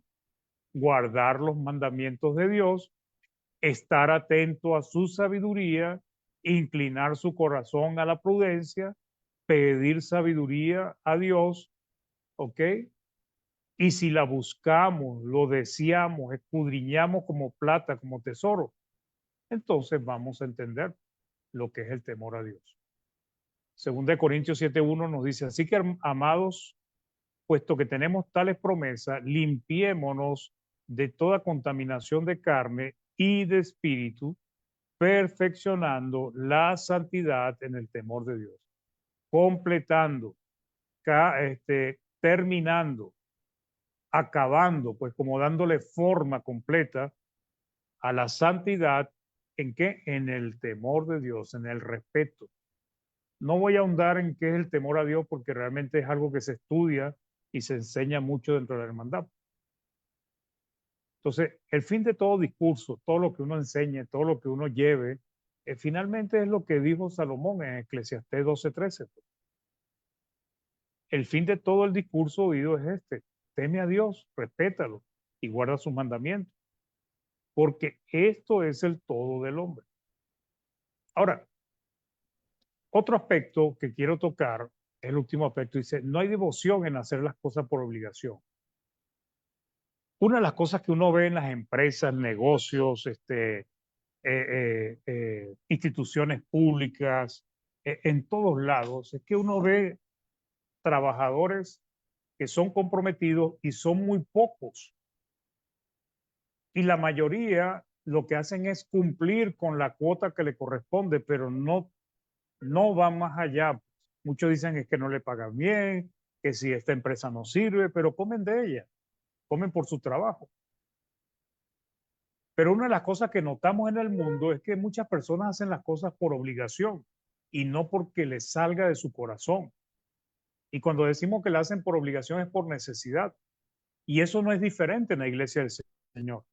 Speaker 1: guardar los mandamientos de Dios, estar atento a su sabiduría, inclinar su corazón a la prudencia, pedir sabiduría a Dios, ¿ok? Y si la buscamos, lo deseamos, escudriñamos como plata, como tesoro, entonces vamos a entender lo que es el temor a Dios. Según de Corintios 7:1 nos dice, así que amados, puesto que tenemos tales promesas, limpiémonos de toda contaminación de carne y de espíritu, perfeccionando la santidad en el temor de Dios, completando, terminando, acabando, pues como dándole forma completa a la santidad, ¿en qué? En el temor de Dios, en el respeto. No voy a ahondar en qué es el temor a Dios porque realmente es algo que se estudia y se enseña mucho dentro de la hermandad. Entonces, el fin de todo discurso, todo lo que uno enseñe, todo lo que uno lleve, finalmente es lo que dijo Salomón en Eclesiastés 12:13. El fin de todo el discurso oído es este: teme a Dios, respétalo y guarda sus mandamientos, porque esto es el todo del hombre. Ahora, otro aspecto que quiero tocar, el último aspecto, dice, no hay devoción en hacer las cosas por obligación. Una de las cosas que uno ve en las empresas, negocios, instituciones públicas, en todos lados, es que uno ve trabajadores que son comprometidos y son muy pocos. Y la mayoría lo que hacen es cumplir con la cuota que le corresponde, pero no van más allá. Muchos dicen es que no le pagan bien, que si esta empresa no sirve, pero comen de ella, comen por su trabajo. Pero una de las cosas que notamos en el mundo es que muchas personas hacen las cosas por obligación y no porque les salga de su corazón. Y cuando decimos que la hacen por obligación es por necesidad. Y eso no es diferente en la iglesia del Señor.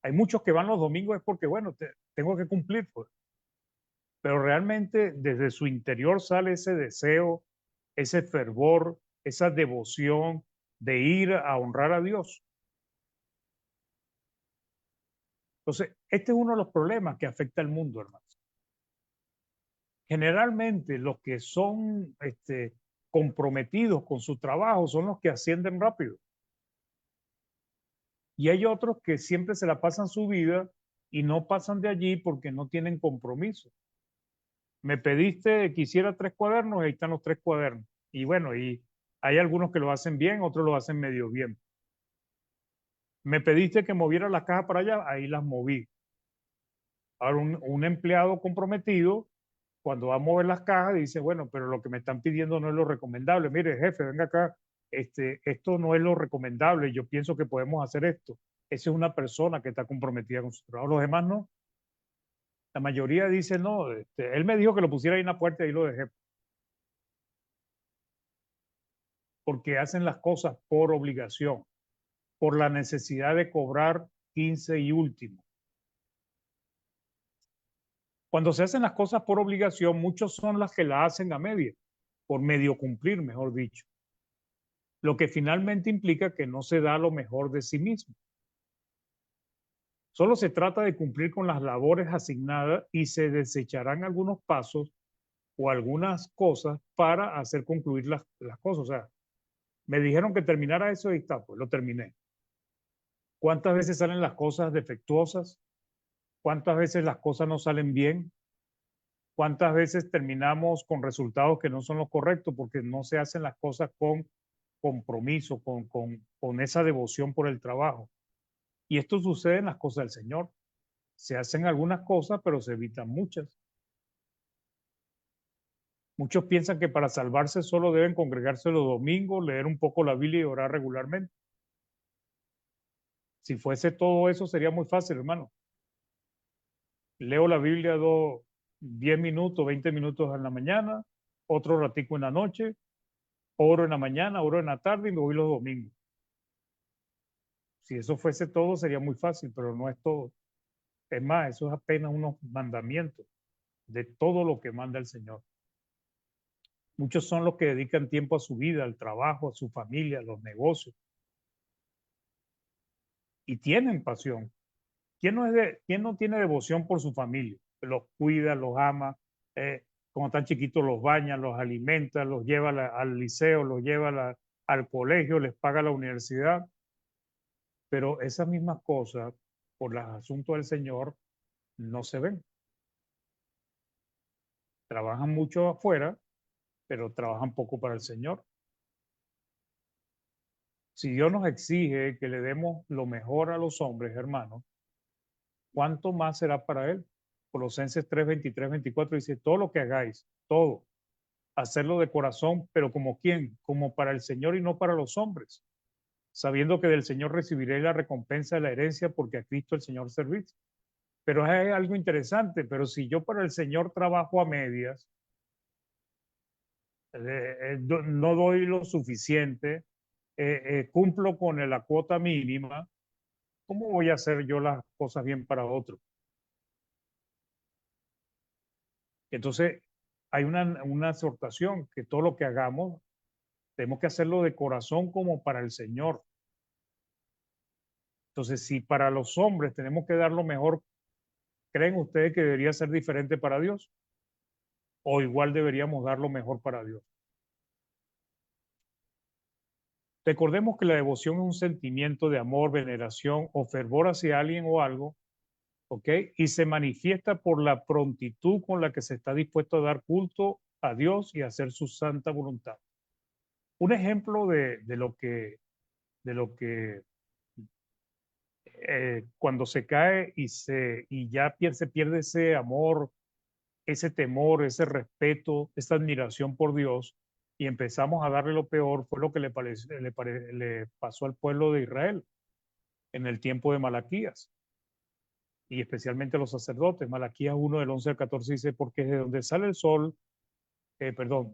Speaker 1: Hay muchos que van los domingos es porque, bueno, tengo que cumplir, pues. Pero realmente desde su interior sale ese deseo, ese fervor, esa devoción de ir a honrar a Dios. Entonces, este es uno de los problemas que afecta al mundo, hermanos. Generalmente los que son comprometidos con su trabajo son los que ascienden rápido. Y hay otros que siempre se la pasan su vida y no pasan de allí porque no tienen compromiso. Me pediste que hiciera 3 cuadernos, ahí están los 3 cuadernos. Y bueno, y hay algunos que lo hacen bien, otros lo hacen medio bien. Me pediste que moviera las cajas para allá, ahí las moví. Ahora un empleado comprometido, cuando va a mover las cajas, dice, bueno, pero lo que me están pidiendo no es lo recomendable. Mire, jefe, venga acá, esto no es lo recomendable, yo pienso que podemos hacer esto. Esa es una persona que está comprometida con su trabajo. Los demás no. La mayoría dice, no, él me dijo que lo pusiera ahí en la puerta y ahí lo dejé. Porque hacen las cosas por obligación, por la necesidad de cobrar 15 y último. Cuando se hacen las cosas por obligación, muchos son las que la hacen a media, por medio cumplir, mejor dicho. Lo que finalmente implica que no se da lo mejor de sí mismo. Solo se trata de cumplir con las labores asignadas y se desecharán algunos pasos o algunas cosas para hacer concluir las cosas. O sea, me dijeron que terminara eso y está, pues lo terminé. ¿Cuántas veces salen las cosas defectuosas? ¿Cuántas veces las cosas no salen bien? ¿Cuántas veces terminamos con resultados que no son los correctos porque no se hacen las cosas con compromiso, con esa devoción por el trabajo? Y esto sucede en las cosas del Señor. Se hacen algunas cosas, pero se evitan muchas. Muchos piensan que para salvarse solo deben congregarse los domingos, leer un poco la Biblia y orar regularmente. Si fuese todo eso, sería muy fácil, hermano. Leo la Biblia 10 minutos, 20 minutos en la mañana, otro ratico en la noche, oro en la mañana, oro en la tarde y me voy los domingos. Si eso fuese todo, sería muy fácil, pero no es todo. Es más, eso es apenas unos mandamientos. de todo lo que manda el Señor. Muchos son los que dedican tiempo a su vida, al trabajo, a su familia, a los negocios, y tienen pasión. ¿Quién no tiene devoción por su familia? Los cuida, los ama, cuando están chiquitos los baña, los alimenta, los lleva al liceo, los lleva al colegio, les paga la universidad. Pero esas mismas cosas, por los asuntos del Señor, no se ven. Trabajan mucho afuera, pero trabajan poco para el Señor. Si Dios nos exige que le demos lo mejor a los hombres, hermanos, ¿cuánto más será para Él? Colosenses 3, 23, 24 dice, todo lo que hagáis, todo, hacerlo de corazón, pero ¿como quién? Como para el Señor y no para los hombres, sabiendo que del Señor recibiréis la recompensa de la herencia porque a Cristo el Señor servís. Pero es algo interesante, pero si yo para el Señor trabajo a medias, no doy lo suficiente, cumplo con la cuota mínima, ¿cómo voy a hacer yo las cosas bien para otros? Entonces, hay una exhortación que todo lo que hagamos, tenemos que hacerlo de corazón como para el Señor. Entonces, si para los hombres tenemos que dar lo mejor, ¿creen ustedes que debería ser diferente para Dios? ¿O igual deberíamos dar lo mejor para Dios? Recordemos que la devoción es un sentimiento de amor, veneración o fervor hacia alguien o algo, ¿ok? Y se manifiesta por la prontitud con la que se está dispuesto a dar culto a Dios y a hacer su santa voluntad. Un ejemplo de lo que cuando se cae y ya se pierde ese amor, ese temor, ese respeto, esa admiración por Dios, y empezamos a darle lo peor, fue lo que le pasó al pueblo de Israel en el tiempo de Malaquías, y especialmente a los sacerdotes. Malaquías 1 del 11 al 14 dice, porque desde donde sale el sol,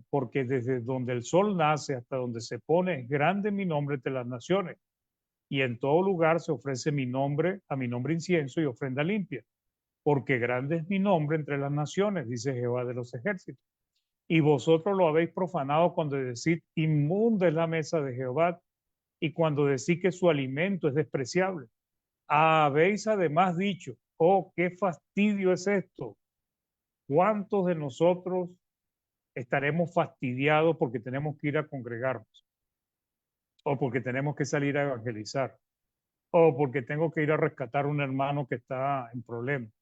Speaker 1: porque desde donde el sol nace hasta donde se pone, es grande mi nombre entre las naciones, y en todo lugar se ofrece a mi nombre incienso y ofrenda limpia, porque grande es mi nombre entre las naciones, dice Jehová de los ejércitos. Y vosotros lo habéis profanado cuando decís, inmunda es la mesa de Jehová, y cuando decís que su alimento es despreciable. Habéis además dicho, oh, qué fastidio es esto. ¿Cuántos de nosotros estaremos fastidiados porque tenemos que ir a congregarnos? O porque tenemos que salir a evangelizar, o porque tengo que ir a rescatar a un hermano que está en problemas.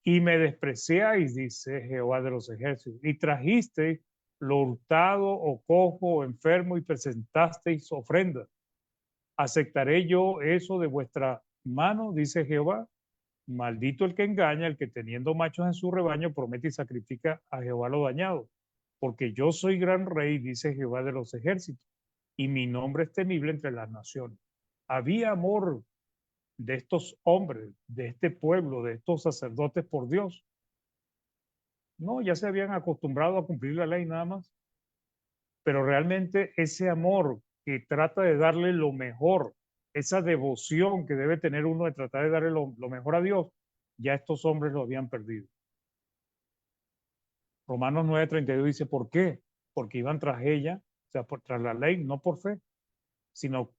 Speaker 1: Y me despreciáis, dice Jehová de los ejércitos, y trajisteis lo hurtado o cojo o enfermo y presentasteis ofrendas. ¿Aceptaré yo eso de vuestra mano? Dice Jehová. Maldito el que engaña, el que teniendo machos en su rebaño promete y sacrifica a Jehová lo dañado. Porque yo soy gran rey, dice Jehová de los ejércitos, y mi nombre es temible entre las naciones. Había amor de estos hombres, de este pueblo, de estos sacerdotes por Dios. No, ya se habían acostumbrado a cumplir la ley nada más. Pero realmente ese amor que trata de darle lo mejor, esa devoción que debe tener uno de tratar de darle lo mejor a Dios, ya estos hombres lo habían perdido. Romanos 9:32 dice, ¿por qué? Porque iban tras ella, o sea, tras la ley, no por fe, sino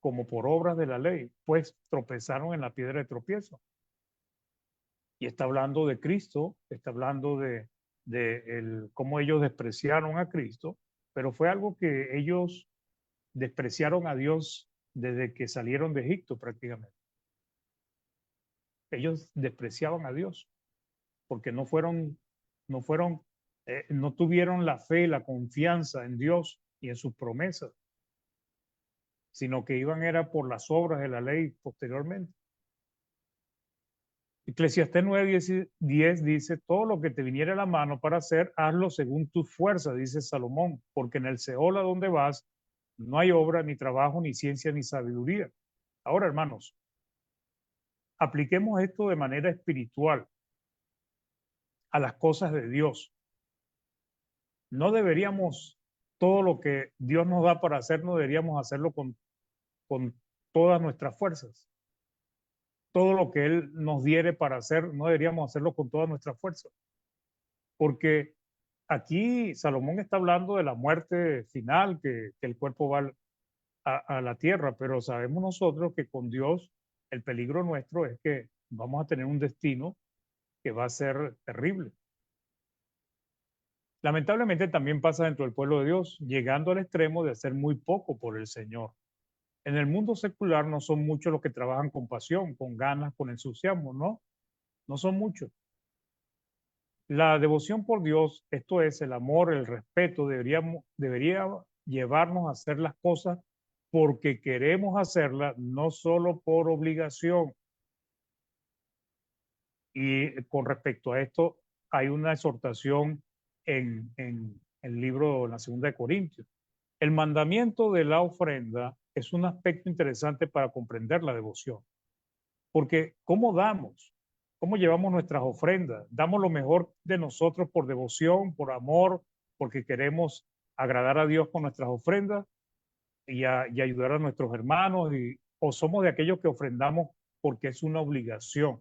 Speaker 1: como por obras de la ley, pues tropezaron en la piedra de tropiezo. Y está hablando de Cristo, está hablando de cómo ellos despreciaron a Cristo, pero fue algo que ellos despreciaron a Dios desde que salieron de Egipto prácticamente. Ellos despreciaban a Dios porque no tuvieron la fe, la confianza en Dios y en sus promesas, sino que iban era por las obras de la ley posteriormente. Eclesiastés 9:10 dice, todo lo que te viniera a la mano para hacer, hazlo según tus fuerzas, dice Salomón, porque en el Seol a donde vas no hay obra, ni trabajo, ni ciencia, ni sabiduría. Ahora, hermanos, apliquemos esto de manera espiritual a las cosas de Dios. No deberíamos, todo lo que Dios nos da para hacer, no deberíamos hacerlo con todas nuestras fuerzas. Todo lo que Él nos diere para hacer, no deberíamos hacerlo con todas nuestras fuerzas. porque aquí Salomón está hablando de la muerte final, que el cuerpo va a la tierra, pero sabemos nosotros que con Dios el peligro nuestro es que vamos a tener un destino que va a ser terrible. Lamentablemente también pasa dentro del pueblo de Dios, llegando al extremo de hacer muy poco por el Señor. En el mundo secular no son muchos los que trabajan con pasión, con ganas, con entusiasmo, ¿no? No son muchos. La devoción por Dios, esto es el amor, el respeto, debería llevarnos a hacer las cosas porque queremos hacerlas, no solo por obligación. Y con respecto a esto, hay una exhortación en el libro, en la segunda de Corintios. El mandamiento de la ofrenda es un aspecto interesante para comprender la devoción, porque ¿cómo damos? ¿Cómo llevamos nuestras ofrendas? ¿Damos lo mejor de nosotros por devoción, por amor, porque queremos agradar a Dios con nuestras ofrendas y ayudar a nuestros hermanos? ¿O somos de aquellos que ofrendamos porque es una obligación?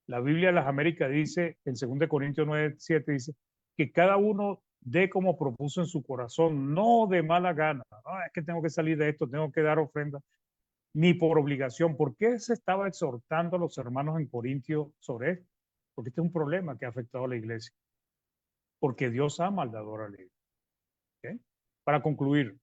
Speaker 1: La Biblia de las Américas dice, en 2 Corintios 9:7, dice que cada uno dé como propuso en su corazón, no de mala gana. "Ah, es que tengo que salir de esto, tengo que dar ofrenda", ni por obligación. ¿Por qué se estaba exhortando a los hermanos en Corintio sobre esto? Porque este es un problema que ha afectado a la iglesia. Porque Dios ama al dador alegre. ¿Ok? Para concluir,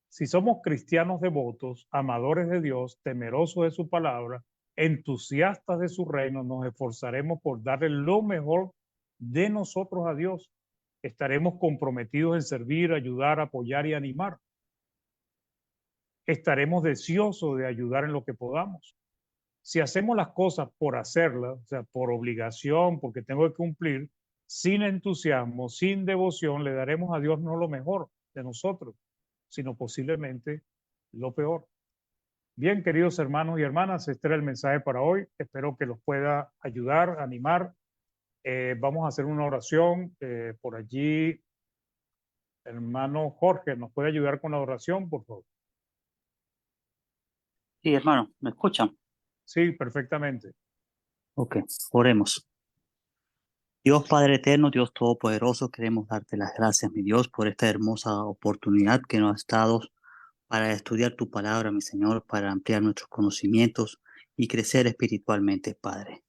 Speaker 1: si somos cristianos devotos, amadores de Dios, temerosos de su palabra, entusiastas de su reino, nos esforzaremos por darle lo mejor de nosotros a Dios. Estaremos comprometidos en servir, ayudar, apoyar y animar. Estaremos deseosos de ayudar en lo que podamos. Si hacemos las cosas por hacerlas, o sea, por obligación, porque tengo que cumplir, sin entusiasmo, sin devoción, le daremos a Dios no lo mejor de nosotros, sino posiblemente lo peor. Bien, queridos hermanos y hermanas, este era el mensaje para hoy. Espero que los pueda ayudar, animar. Vamos a hacer una oración. Por allí, hermano Jorge, ¿nos puede ayudar con la oración, por favor?
Speaker 4: Sí, hermano, ¿me escuchan?
Speaker 1: Sí, perfectamente.
Speaker 4: Ok, oremos. Dios Padre eterno, Dios todopoderoso, queremos darte las gracias, mi Dios, por esta hermosa oportunidad que nos has dado para estudiar tu palabra, mi Señor, para ampliar nuestros conocimientos y crecer espiritualmente, Padre.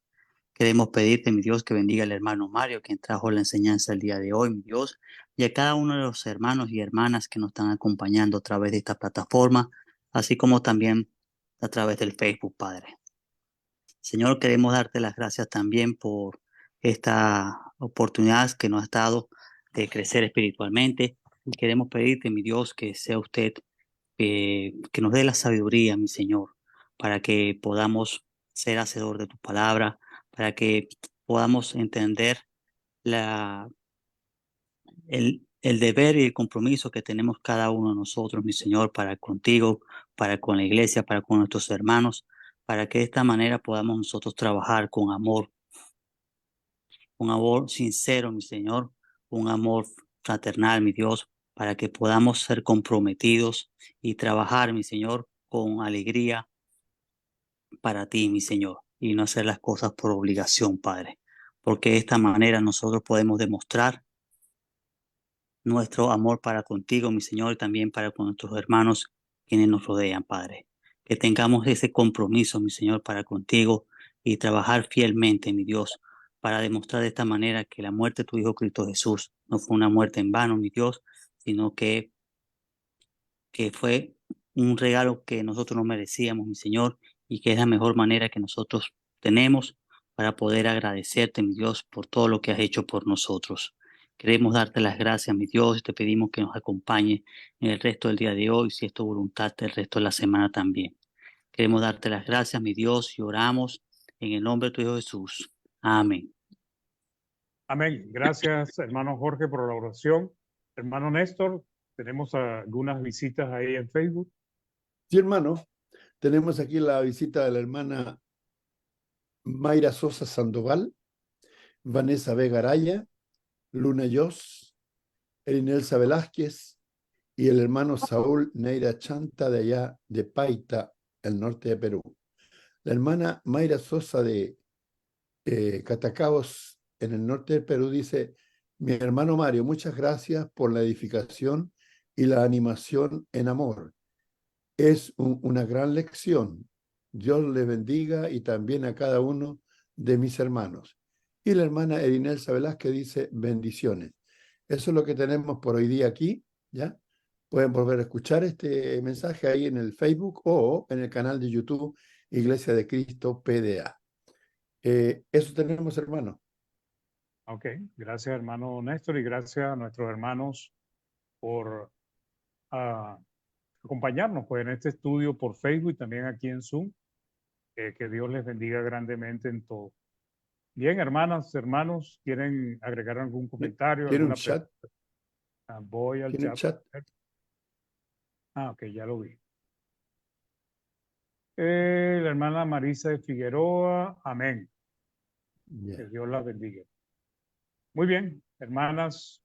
Speaker 4: Queremos pedirte, mi Dios, que bendiga al hermano Mario, quien trajo la enseñanza el día de hoy, mi Dios, y a cada uno de los hermanos y hermanas que nos están acompañando a través de esta plataforma, así como también a través del Facebook, Padre. Señor, queremos darte las gracias también por esta oportunidad que nos has dado de crecer espiritualmente. Y queremos pedirte, mi Dios, que sea usted, que nos dé la sabiduría, mi Señor, para que podamos ser hacedor de tu palabra, para que podamos entender la, el deber y el compromiso que tenemos cada uno de nosotros, mi Señor, para contigo, para con la iglesia, para con nuestros hermanos, para que de esta manera podamos nosotros trabajar con amor, un amor sincero, mi Señor, un amor fraternal, mi Dios, para que podamos ser comprometidos y trabajar, mi Señor, con alegría para ti, mi Señor, y no hacer las cosas por obligación, Padre, porque de esta manera nosotros podemos demostrar nuestro amor para contigo, mi Señor, y también para con nuestros hermanos quienes nos rodean, Padre. Que tengamos ese compromiso, mi Señor, para contigo y trabajar fielmente, mi Dios, para demostrar de esta manera que la muerte de tu Hijo Cristo Jesús no fue una muerte en vano, mi Dios, sino que fue un regalo que nosotros no merecíamos, mi Señor, y que es la mejor manera que nosotros tenemos para poder agradecerte, mi Dios, por todo lo que has hecho por nosotros. Queremos darte las gracias, mi Dios, y te pedimos que nos acompañe en el resto del día de hoy, si es tu voluntad, el resto de la semana también. Queremos darte las gracias, mi Dios, y oramos en el nombre de tu Hijo Jesús. Amén.
Speaker 1: Amén. Gracias, hermano Jorge, por la oración. Hermano Néstor, tenemos algunas visitas ahí en Facebook.
Speaker 5: Sí, hermano, tenemos aquí la visita de la hermana Mayra Sosa Sandoval, Vanessa Vega Araya, Luna Yos, Erinelsa Velázquez y el hermano Saúl Neira Chanta de allá de Paita, el norte de Perú. La hermana Mayra Sosa de Catacaos, en el norte del Perú, dice: mi hermano Mario, muchas gracias por la edificación y la animación en amor. Es una gran lección. Dios le bendiga y también a cada uno de mis hermanos. Y la hermana Erinelsa Velázquez dice: bendiciones. Eso es lo que tenemos por hoy día aquí, ¿ya? Pueden volver a escuchar este mensaje ahí en el Facebook o en el canal de YouTube Iglesia de Cristo PDA. Eso tenemos, hermano.
Speaker 1: Ok, gracias hermano Néstor y gracias a nuestros hermanos por acompañarnos pues, en este estudio por Facebook y también aquí en Zoom. Que Dios les bendiga grandemente en todo. Bien, hermanas, hermanos, ¿quieren agregar algún comentario,
Speaker 5: ¿Tiene un
Speaker 1: alguna
Speaker 5: chat?
Speaker 1: pregunta? Voy al
Speaker 5: ¿Tiene un
Speaker 1: chat.
Speaker 5: chat?
Speaker 1: Ok, ya lo vi. La hermana Marisa de Figueroa, amén.
Speaker 5: Ya.
Speaker 1: Que Dios la bendiga. Muy bien, hermanas,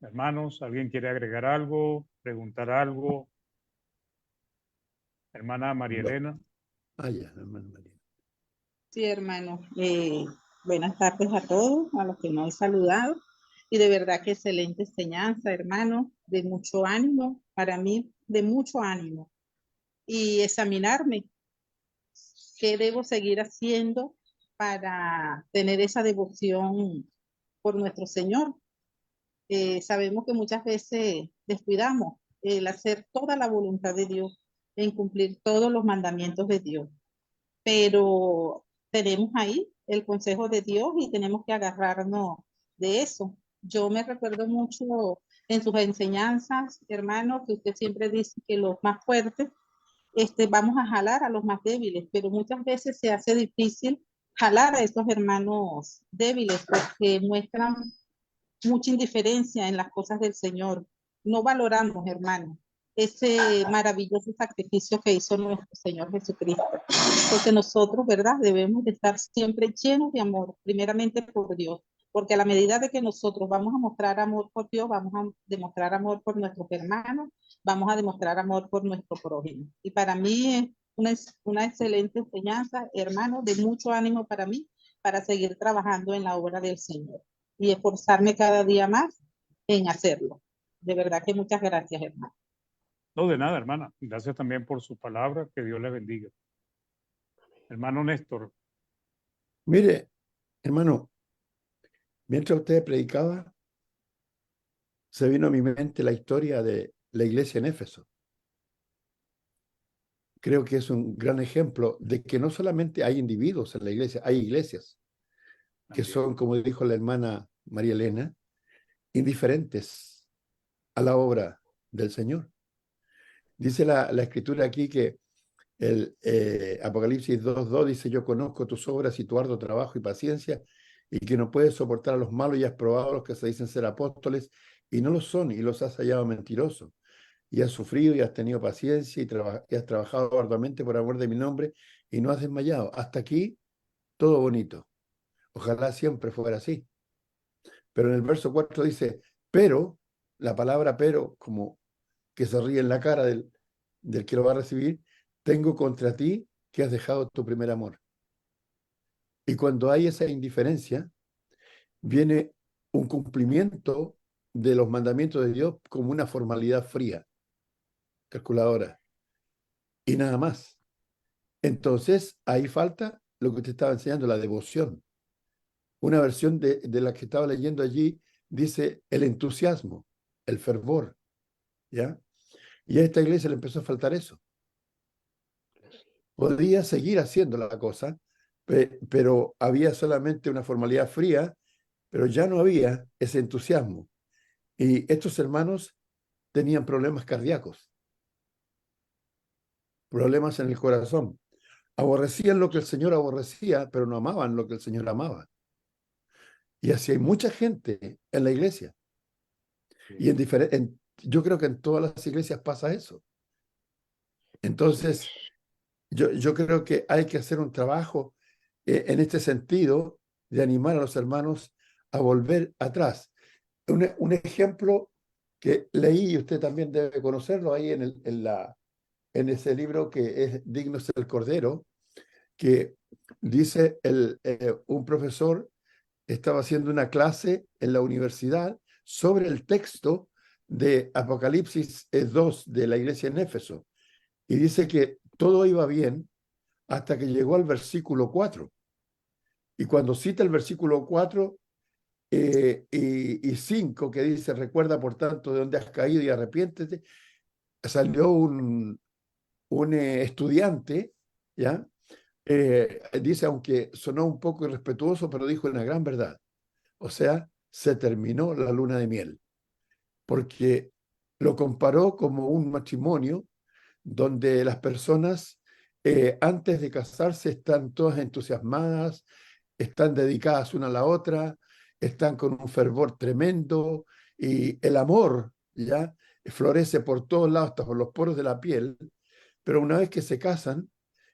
Speaker 1: hermanos, ¿alguien quiere agregar algo, preguntar algo? Hermana María
Speaker 5: No.
Speaker 1: Elena.
Speaker 5: Ya, hermano María.
Speaker 6: Sí, hermano. Buenas tardes a todos, a los que no he saludado. Y de verdad que excelente enseñanza, hermano, de mucho ánimo, para mí, de mucho ánimo. Y examinarme qué debo seguir haciendo para tener esa devoción por nuestro Señor. Sabemos que muchas veces descuidamos el hacer toda la voluntad de Dios, en cumplir todos los mandamientos de Dios, pero tenemos ahí el consejo de Dios y tenemos que agarrarnos de eso. Yo me recuerdo mucho en sus enseñanzas, hermano, que usted siempre dice que los más fuertes vamos a jalar a los más débiles, pero muchas veces se hace difícil jalar a estos hermanos débiles porque muestran mucha indiferencia en las cosas del Señor. No valoramos, hermano, ese maravilloso sacrificio que hizo nuestro Señor Jesucristo. Porque nosotros, ¿verdad? Debemos de estar siempre llenos de amor, primeramente por Dios. Porque a la medida de que nosotros vamos a mostrar amor por Dios, vamos a demostrar amor por nuestros hermanos, vamos a demostrar amor por nuestro prójimo. Y para mí es una excelente enseñanza, hermano, de mucho ánimo para mí, para seguir trabajando en la obra del Señor y esforzarme cada día más en hacerlo. De verdad que muchas gracias, hermano.
Speaker 1: No, de nada, hermana. Gracias también por su palabra. Que Dios le bendiga. Hermano Néstor.
Speaker 5: Mire, hermano, mientras usted predicaba, se vino a mi mente la historia de la iglesia en Éfeso. Creo que es un gran ejemplo de que no solamente hay individuos en la iglesia, hay iglesias que son, como dijo la hermana María Elena, indiferentes a la obra del Señor. Dice la escritura aquí que el Apocalipsis 2:2 dice: yo conozco tus obras y tu arduo trabajo y paciencia, y que no puedes soportar a los malos y has probado a los que se dicen ser apóstoles y no lo son, y los has hallado mentirosos. Y has sufrido y has tenido paciencia y has trabajado arduamente por amor de mi nombre y no has desmayado. Hasta aquí, todo bonito. Ojalá siempre fuera así. Pero en el verso 4 dice: pero, la palabra pero, como que se ríe en la cara del que lo va a recibir, tengo contra ti que has dejado tu primer amor. Y cuando hay esa indiferencia, viene un cumplimiento de los mandamientos de Dios como una formalidad fría, calculadora, y nada más. Entonces, ahí falta lo que te estaba enseñando, la devoción. Una versión de la que estaba leyendo allí dice el entusiasmo, el fervor, ¿ya? Y a esta iglesia le empezó a faltar eso. Podía seguir haciendo la cosa, pero había solamente una formalidad fría, pero ya no había ese entusiasmo. Y estos hermanos tenían problemas cardíacos, problemas en el corazón. Aborrecían lo que el Señor aborrecía, pero no amaban lo que el Señor amaba. Y así hay mucha gente en la iglesia. Y yo creo que en todas las iglesias pasa eso. Entonces, yo creo que hay que hacer un trabajo en este sentido de animar a los hermanos a volver atrás. Un ejemplo que leí, y usted también debe conocerlo ahí en ese libro que es Dignos del Cordero, que dice un profesor estaba haciendo una clase en la universidad sobre el texto de Apocalipsis 2 de la iglesia en Éfeso. Y dice que todo iba bien hasta que llegó al versículo 4. Y cuando cita el versículo 4 y 5, que dice, recuerda por tanto de dónde has caído y arrepiéntete, salió un estudiante, ¿ya? Dice, aunque sonó un poco irrespetuoso, pero dijo una gran verdad. O sea, se terminó la luna de miel, porque lo comparó como un matrimonio donde las personas antes de casarse están todas entusiasmadas, están dedicadas una a la otra, están con un fervor tremendo y el amor ya florece por todos lados, hasta por los poros de la piel, pero una vez que se casan,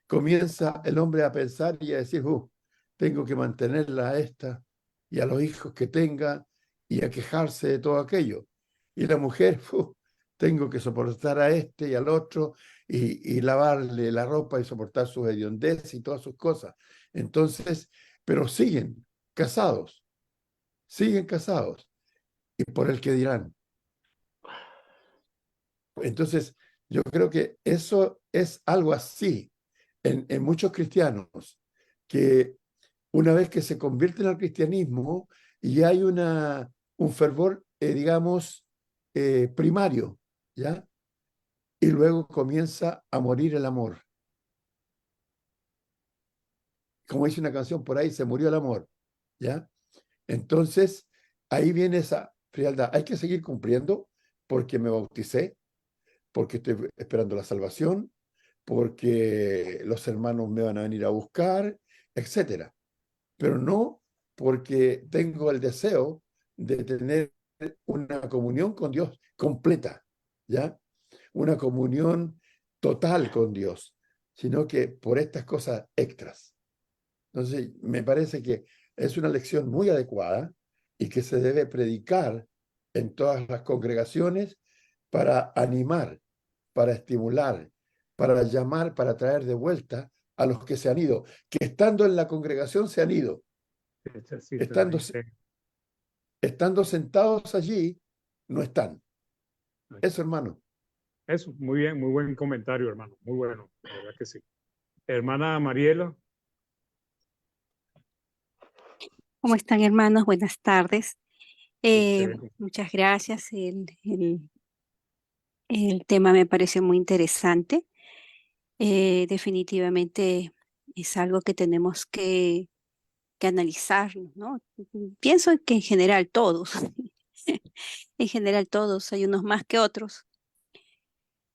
Speaker 5: comienza el hombre a pensar y a decir, tengo que mantenerla a esta y a los hijos que tenga y a quejarse de todo aquello. Y la mujer, tengo que soportar a este y al otro y lavarle la ropa y soportar sus hediondez y todas sus cosas. Entonces, pero siguen casados. Y por el que dirán. Entonces, yo creo que eso es algo así en muchos cristianos, que una vez que se convierten al cristianismo y hay un fervor, digamos, primario, ¿ya? Y luego comienza a morir el amor. Como dice una canción por ahí, se murió el amor, ¿ya? Entonces, ahí viene esa frialdad. Hay que seguir cumpliendo porque me bauticé, porque estoy esperando la salvación, porque los hermanos me van a venir a buscar, etcétera. Pero no porque tengo el deseo de tener una comunión con Dios completa, ¿ya? Una comunión total con Dios, sino que por estas cosas extras. Entonces, me parece que es una lección muy adecuada y que se debe predicar en todas las congregaciones para animar, para estimular, para llamar, para traer de vuelta a los que se han ido, que estando en la congregación se han ido, estando sentados allí, no están. Eso, hermano.
Speaker 1: Eso, muy bien, muy buen comentario, hermano, muy bueno, la verdad que sí. Hermana Mariela.
Speaker 3: ¿Cómo están, hermanos? Buenas tardes.
Speaker 1: Excelente.
Speaker 3: Muchas gracias. El tema me pareció muy interesante. Definitivamente es algo que tenemos que analizar, ¿no? Pienso que en general todos, en general todos, hay unos más que otros,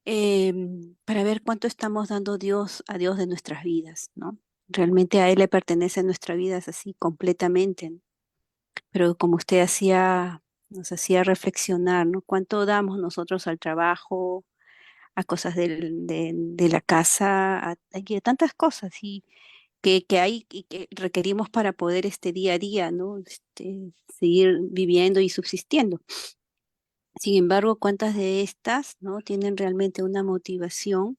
Speaker 3: para ver cuánto estamos dando a Dios de nuestras vidas, ¿no? Realmente a Él le pertenece nuestra vida es así completamente, ¿no? Pero como usted nos hacía reflexionar, ¿no? ¿Cuánto damos nosotros al trabajo, a cosas de la casa, y a tantas cosas que hay y que requerimos para poder día a día, ¿no? Seguir viviendo y subsistiendo? Sin embargo, ¿cuántas de estas, ¿no? tienen realmente una motivación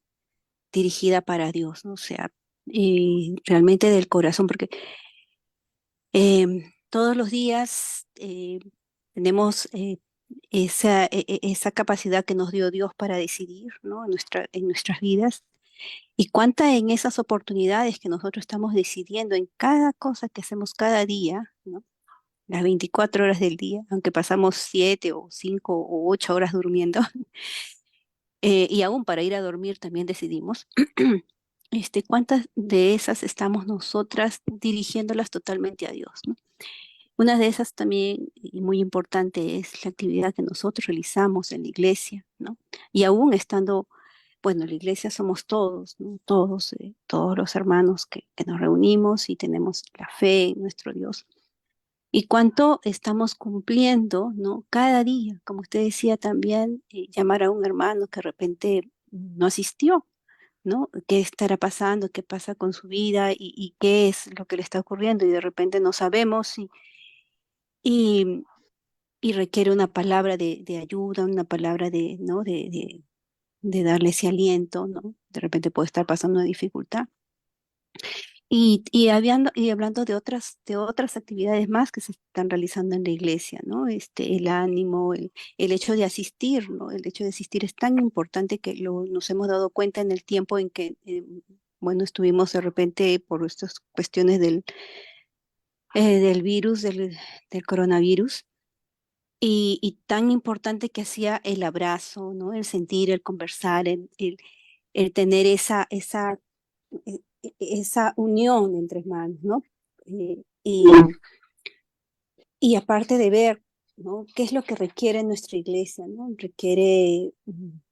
Speaker 3: dirigida para Dios, ¿no? O sea, realmente del corazón, porque todos los días tenemos esa capacidad que nos dio Dios para decidir, ¿no? En nuestras vidas. Y cuánta en esas oportunidades que nosotros estamos decidiendo en cada cosa que hacemos cada día, ¿no? Las 24 horas del día, aunque pasamos 7 o 5 o 8 horas durmiendo, y aún para ir a dormir también decidimos. ¿Cuántas de esas estamos nosotras dirigiéndolas totalmente a Dios, ¿no? Una de esas también, y muy importante, es la actividad que nosotros realizamos en la iglesia, ¿no? Y aún estando, bueno, la iglesia somos todos, ¿no? Todos los hermanos que nos reunimos y tenemos la fe en nuestro Dios. Y cuánto estamos cumpliendo, ¿no? Cada día, como usted decía también, llamar a un hermano que de repente no asistió, ¿no? ¿Qué estará pasando? ¿Qué pasa con su vida? Y qué es lo que le está ocurriendo? Y de repente no sabemos y, y requiere una palabra de ayuda, una palabra ¿no? de darle ese aliento, ¿no? De repente puede estar pasando una dificultad. Y hablando de otras actividades más que se están realizando en la iglesia, ¿no? El ánimo, el hecho de asistir, ¿no? El hecho de asistir es tan importante que nos hemos dado cuenta en el tiempo en que, bueno, estuvimos de repente por estas cuestiones del virus, del coronavirus, y tan importante que hacía el abrazo, ¿no? El sentir, el conversar, el tener esa unión entre hermanos, ¿no? Eh, y, y aparte de ver, ¿no? ¿Qué es lo que requiere nuestra iglesia, ¿no? Requiere,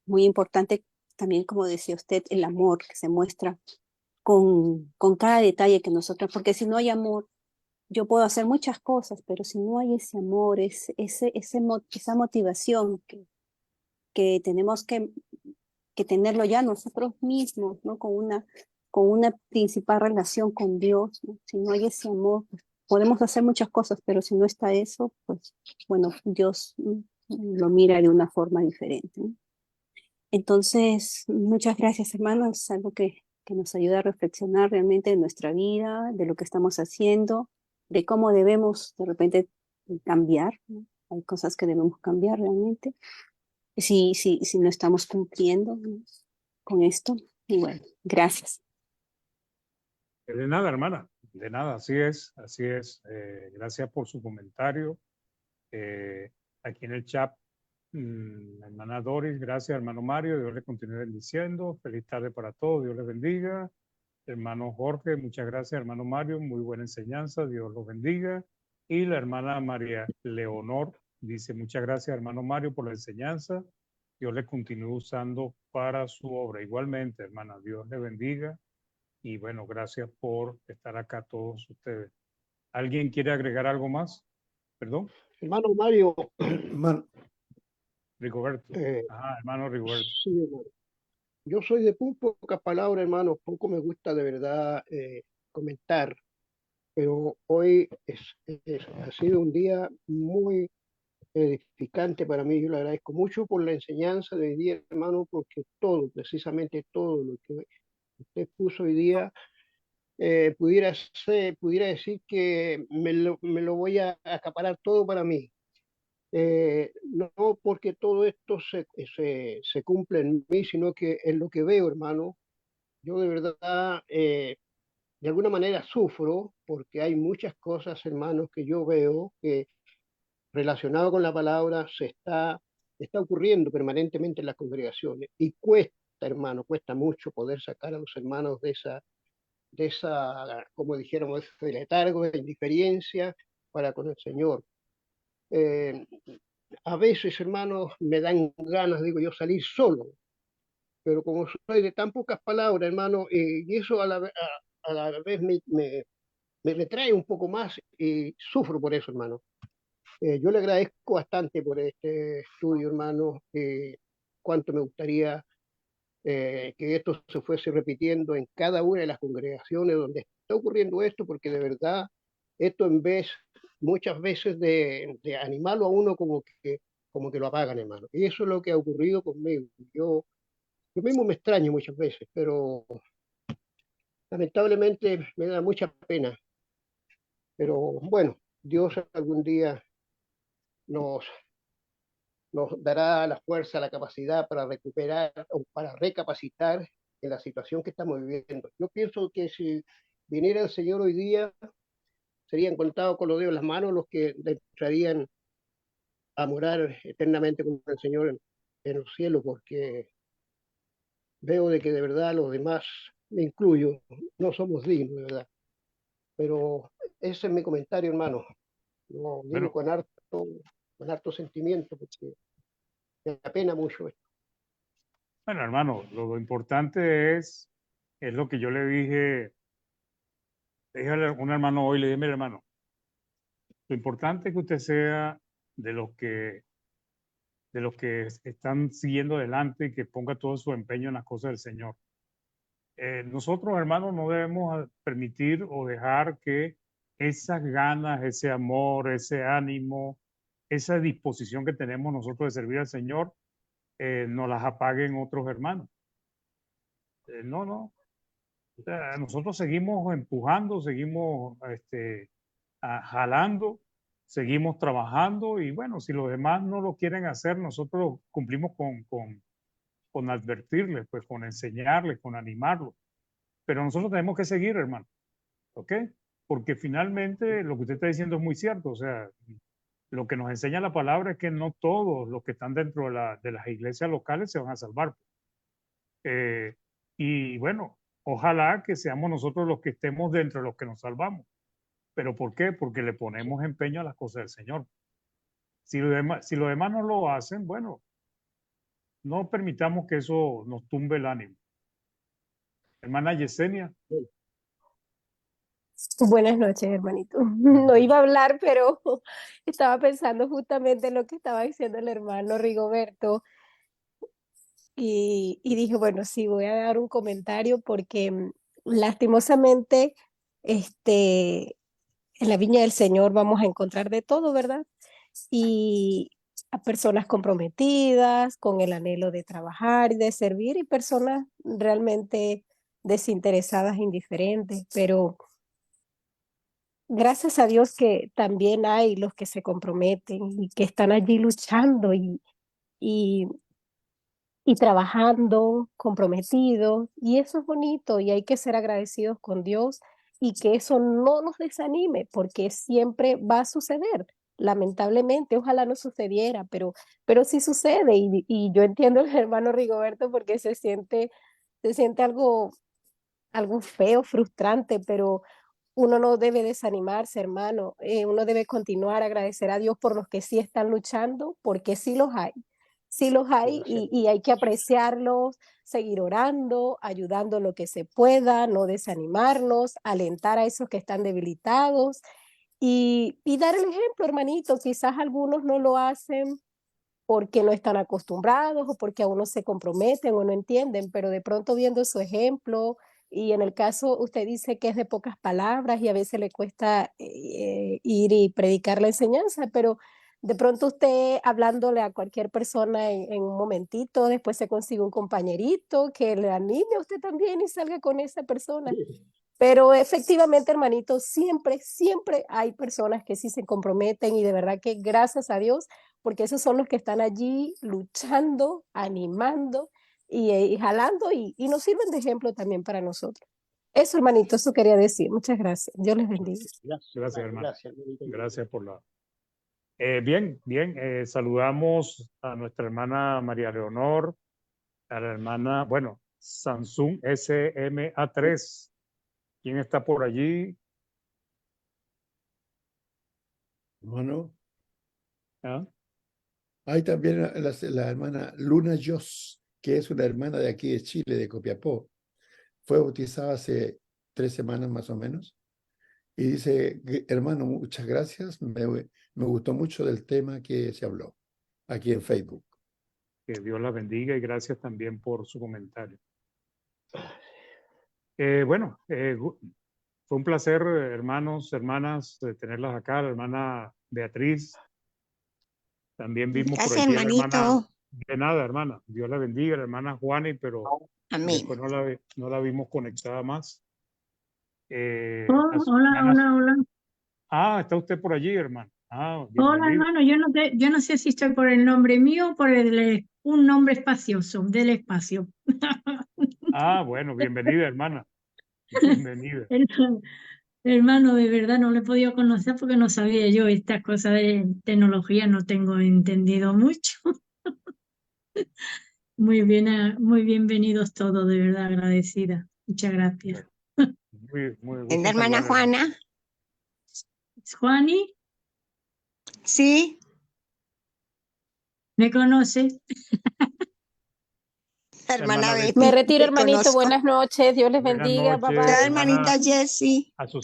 Speaker 3: muy importante también, como decía usted, el amor que se muestra con cada detalle que nosotros, porque si no hay amor, yo puedo hacer muchas cosas, pero si no hay ese amor, esa motivación que tenemos que tenerlo ya nosotros mismos, ¿no? Con una principal relación con Dios, ¿no? Si no hay ese amor, pues, podemos hacer muchas cosas, pero si no está eso, pues bueno, Dios lo mira de una forma diferente, ¿no? Entonces, muchas gracias, hermanos. Es algo que nos ayuda a reflexionar realmente de nuestra vida, de lo que estamos haciendo, de cómo debemos de repente cambiar, ¿no? Hay cosas que debemos cambiar realmente si no estamos cumpliendo, ¿no? Con esto. Y bueno, gracias.
Speaker 1: De nada, hermana, de nada, así es, así es. Gracias por su comentario. Aquí en el chat, la hermana Doris, gracias, hermano Mario, Dios le continúe bendiciendo. Feliz tarde para todos, Dios les bendiga. Hermano Jorge, muchas gracias, hermano Mario, muy buena enseñanza, Dios los bendiga. Y la hermana María Leonor dice, muchas gracias, hermano Mario, por la enseñanza. Dios le continúe usando para su obra. Igualmente, hermana, Dios le bendiga. Y bueno, gracias por estar acá todos ustedes. ¿Alguien quiere agregar algo más? Perdón,
Speaker 2: Hermano Mario,
Speaker 5: Hermano,
Speaker 1: Rigoberto.
Speaker 2: eh,
Speaker 1: Hermano Rigoberto.
Speaker 2: sí, hermano. Yo soy de muy pocas palabras, hermano, poco me gusta de verdad comentar, pero hoy ha sido un día muy edificante para mí. Yo le agradezco mucho por la enseñanza de hoy día, hermano, porque todo, precisamente todo lo que usted puso hoy día, pudiera decir que me lo voy a acaparar todo para mí. No porque todo esto se cumple en mí, sino que en lo que veo, hermano. Yo de verdad, de alguna manera sufro porque hay muchas cosas, hermanos, que yo veo que relacionado con la palabra está ocurriendo permanentemente en las congregaciones y cuesta, hermano, cuesta mucho poder sacar a los hermanos de esa, como dijéramos, de letargo, de indiferencia para con el Señor. Eh, a veces, hermanos, me dan ganas, digo yo, salir solo, pero como soy de tan pocas palabras, hermano, y eso a la vez me retrae un poco más y sufro por eso, hermano. Yo le agradezco bastante por este estudio, hermano. Cuánto me gustaría que esto se fuese repitiendo en cada una de las congregaciones donde está ocurriendo esto, porque de verdad, esto en vez, muchas veces de animarlo a uno como que lo apagan, hermano. Y eso es lo que ha ocurrido conmigo. Yo mismo me extraño muchas veces, pero lamentablemente me da mucha pena. Pero bueno, Dios algún día nos, nos dará la fuerza, la capacidad para recuperar o para recapacitar en la situación que estamos viviendo. Yo pienso que si viniera el Señor hoy día, serían contados con los dedos de las manos los que entrarían a morar eternamente con el Señor en los cielos, porque veo de que de verdad los demás, me incluyo, no somos dignos, de verdad. Pero ese es mi comentario, hermano. Lo digo
Speaker 1: Bueno,
Speaker 2: con harto sentimiento, porque me apena mucho esto.
Speaker 1: bueno, hermano, lo importante es lo que yo le dije a un hermano hoy, le dije, mira, hermano, lo importante es que usted sea de los que están siguiendo adelante y que ponga todo su empeño en las cosas del Señor. Nosotros, hermanos, no debemos permitir o dejar que esas ganas, ese amor, ese ánimo, esa disposición que tenemos nosotros de servir al Señor, nos las apaguen otros hermanos. No, no. nosotros seguimos empujando, seguimos jalando, seguimos trabajando y bueno, si los demás no lo quieren hacer, nosotros cumplimos con advertirles, pues con enseñarles, con animarlos. Pero nosotros tenemos que seguir, hermano, ¿ok? Porque finalmente lo que usted está diciendo es muy cierto, o sea, lo que nos enseña la palabra es que no todos los que están dentro de las iglesias locales se van a salvar. Y bueno, ojalá que seamos nosotros los que estemos dentro de los que nos salvamos. ¿Pero por qué? Porque le ponemos empeño a las cosas del Señor. Si los demás no lo hacen, bueno, no permitamos que eso nos tumbe el ánimo. Hermana Yesenia.
Speaker 7: Buenas noches, hermanito. No iba a hablar, pero estaba pensando justamente en lo que estaba diciendo el hermano Rigoberto y dije, bueno, sí, voy a dar un comentario porque lastimosamente en la viña del Señor vamos a encontrar de todo, ¿verdad? Y a personas comprometidas, con el anhelo de trabajar y de servir, y personas realmente desinteresadas, indiferentes, pero gracias a Dios que también hay los que se comprometen y que están allí luchando y, y trabajando, comprometidos, y eso es bonito y hay que ser agradecidos con Dios y que eso no nos desanime porque siempre va a suceder. Lamentablemente, ojalá no sucediera, pero sí sucede y yo entiendo al hermano Rigoberto porque se siente algo feo, frustrante, pero uno no debe desanimarse, hermano. Uno debe continuar a agradecer a Dios por los que sí están luchando, porque sí los hay y hay que apreciarlos, seguir orando, ayudando lo que se pueda, no desanimarnos, alentar a esos que están debilitados y dar el ejemplo, hermanito. Quizás algunos no lo hacen porque no están acostumbrados o porque aún no se comprometen o no entienden, pero de pronto viendo su ejemplo, y en el caso usted dice que es de pocas palabras y a veces le cuesta ir y predicar la enseñanza, pero de pronto usted hablándole a cualquier persona en un momentito, después se consigue un compañerito que le anime a usted también y salga con esa persona. Pero efectivamente, hermanito, siempre hay personas que sí se comprometen y de verdad que gracias a Dios, porque esos son los que están allí luchando, animando y jalando y nos sirven de ejemplo también para nosotros. Eso, hermanito, eso quería decir. Muchas gracias. Dios les bendiga.
Speaker 1: Gracias, hermano. Gracias por la... bien, saludamos a nuestra hermana María Leonor, a la hermana, bueno, Samsung SMA3. ¿Quién está por allí?
Speaker 5: Hermano,
Speaker 1: ¿Ah?
Speaker 5: hay también la hermana Luna Jos, que es una hermana de aquí de Chile, de Copiapó. Fue bautizada hace 3 semanas más o menos. Y dice, hermano, muchas gracias. Me gustó mucho del tema que se habló aquí en Facebook.
Speaker 1: Que Dios la bendiga y gracias también por su comentario. Bueno, fue un placer, hermanos, hermanas, tenerlas acá. La hermana Beatriz. También vimos por
Speaker 8: Gracias,
Speaker 1: aquí a la hermana.
Speaker 8: hermanito.
Speaker 1: De nada, hermana. Dios la bendiga, la hermana Juani, pero
Speaker 8: Amén.
Speaker 1: después no la vimos conectada más.
Speaker 9: Hola.
Speaker 1: Ah, está usted por allí, hermano. Ah,
Speaker 9: Hola, hermano. Yo no sé si estoy por el nombre mío o por un nombre espacioso del espacio.
Speaker 1: Ah, bueno, bienvenida, hermana. Bienvenida.
Speaker 9: Hermano, de verdad no lo he podido conocer porque no sabía yo estas cosas de tecnología, no tengo entendido mucho. Muy bienvenidos todos, de verdad agradecida. Muchas gracias.
Speaker 1: Muy
Speaker 8: ¿Es la hermana Juana?
Speaker 9: ¿Juani?
Speaker 8: Sí.
Speaker 9: ¿Me conoce?
Speaker 8: Hermana Betty.
Speaker 7: Me retiro,
Speaker 8: te
Speaker 7: hermanito.
Speaker 8: conozco.
Speaker 7: Buenas noches. Dios les
Speaker 1: Buenas
Speaker 7: bendiga.
Speaker 1: noches,
Speaker 7: Bye,
Speaker 8: Chao,
Speaker 7: bye.
Speaker 8: hermanita Jessie.
Speaker 1: A
Speaker 8: Chao.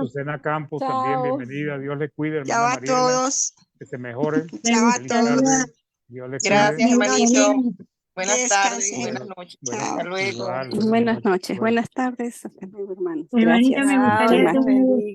Speaker 1: Susana Campos
Speaker 7: Chao.
Speaker 1: también, bienvenida. Dios le cuide, hermana
Speaker 8: Chao a
Speaker 1: Mariela.
Speaker 8: todos.
Speaker 1: Que se mejoren.
Speaker 8: Chao a
Speaker 1: Feliz
Speaker 8: todos.
Speaker 1: tarde. Dios les cuide.
Speaker 10: Gracias, hermanito.
Speaker 8: Que
Speaker 10: Buenas tardes,
Speaker 8: descansen.
Speaker 10: buenas noches.
Speaker 8: Chao.
Speaker 10: Hasta luego.
Speaker 1: Igual,
Speaker 3: Buenas noches, buenas tardes. Hasta luego, hermanos.
Speaker 9: Hermanita,
Speaker 3: Gracias.
Speaker 9: me gustaría
Speaker 3: Muchísimas
Speaker 9: que me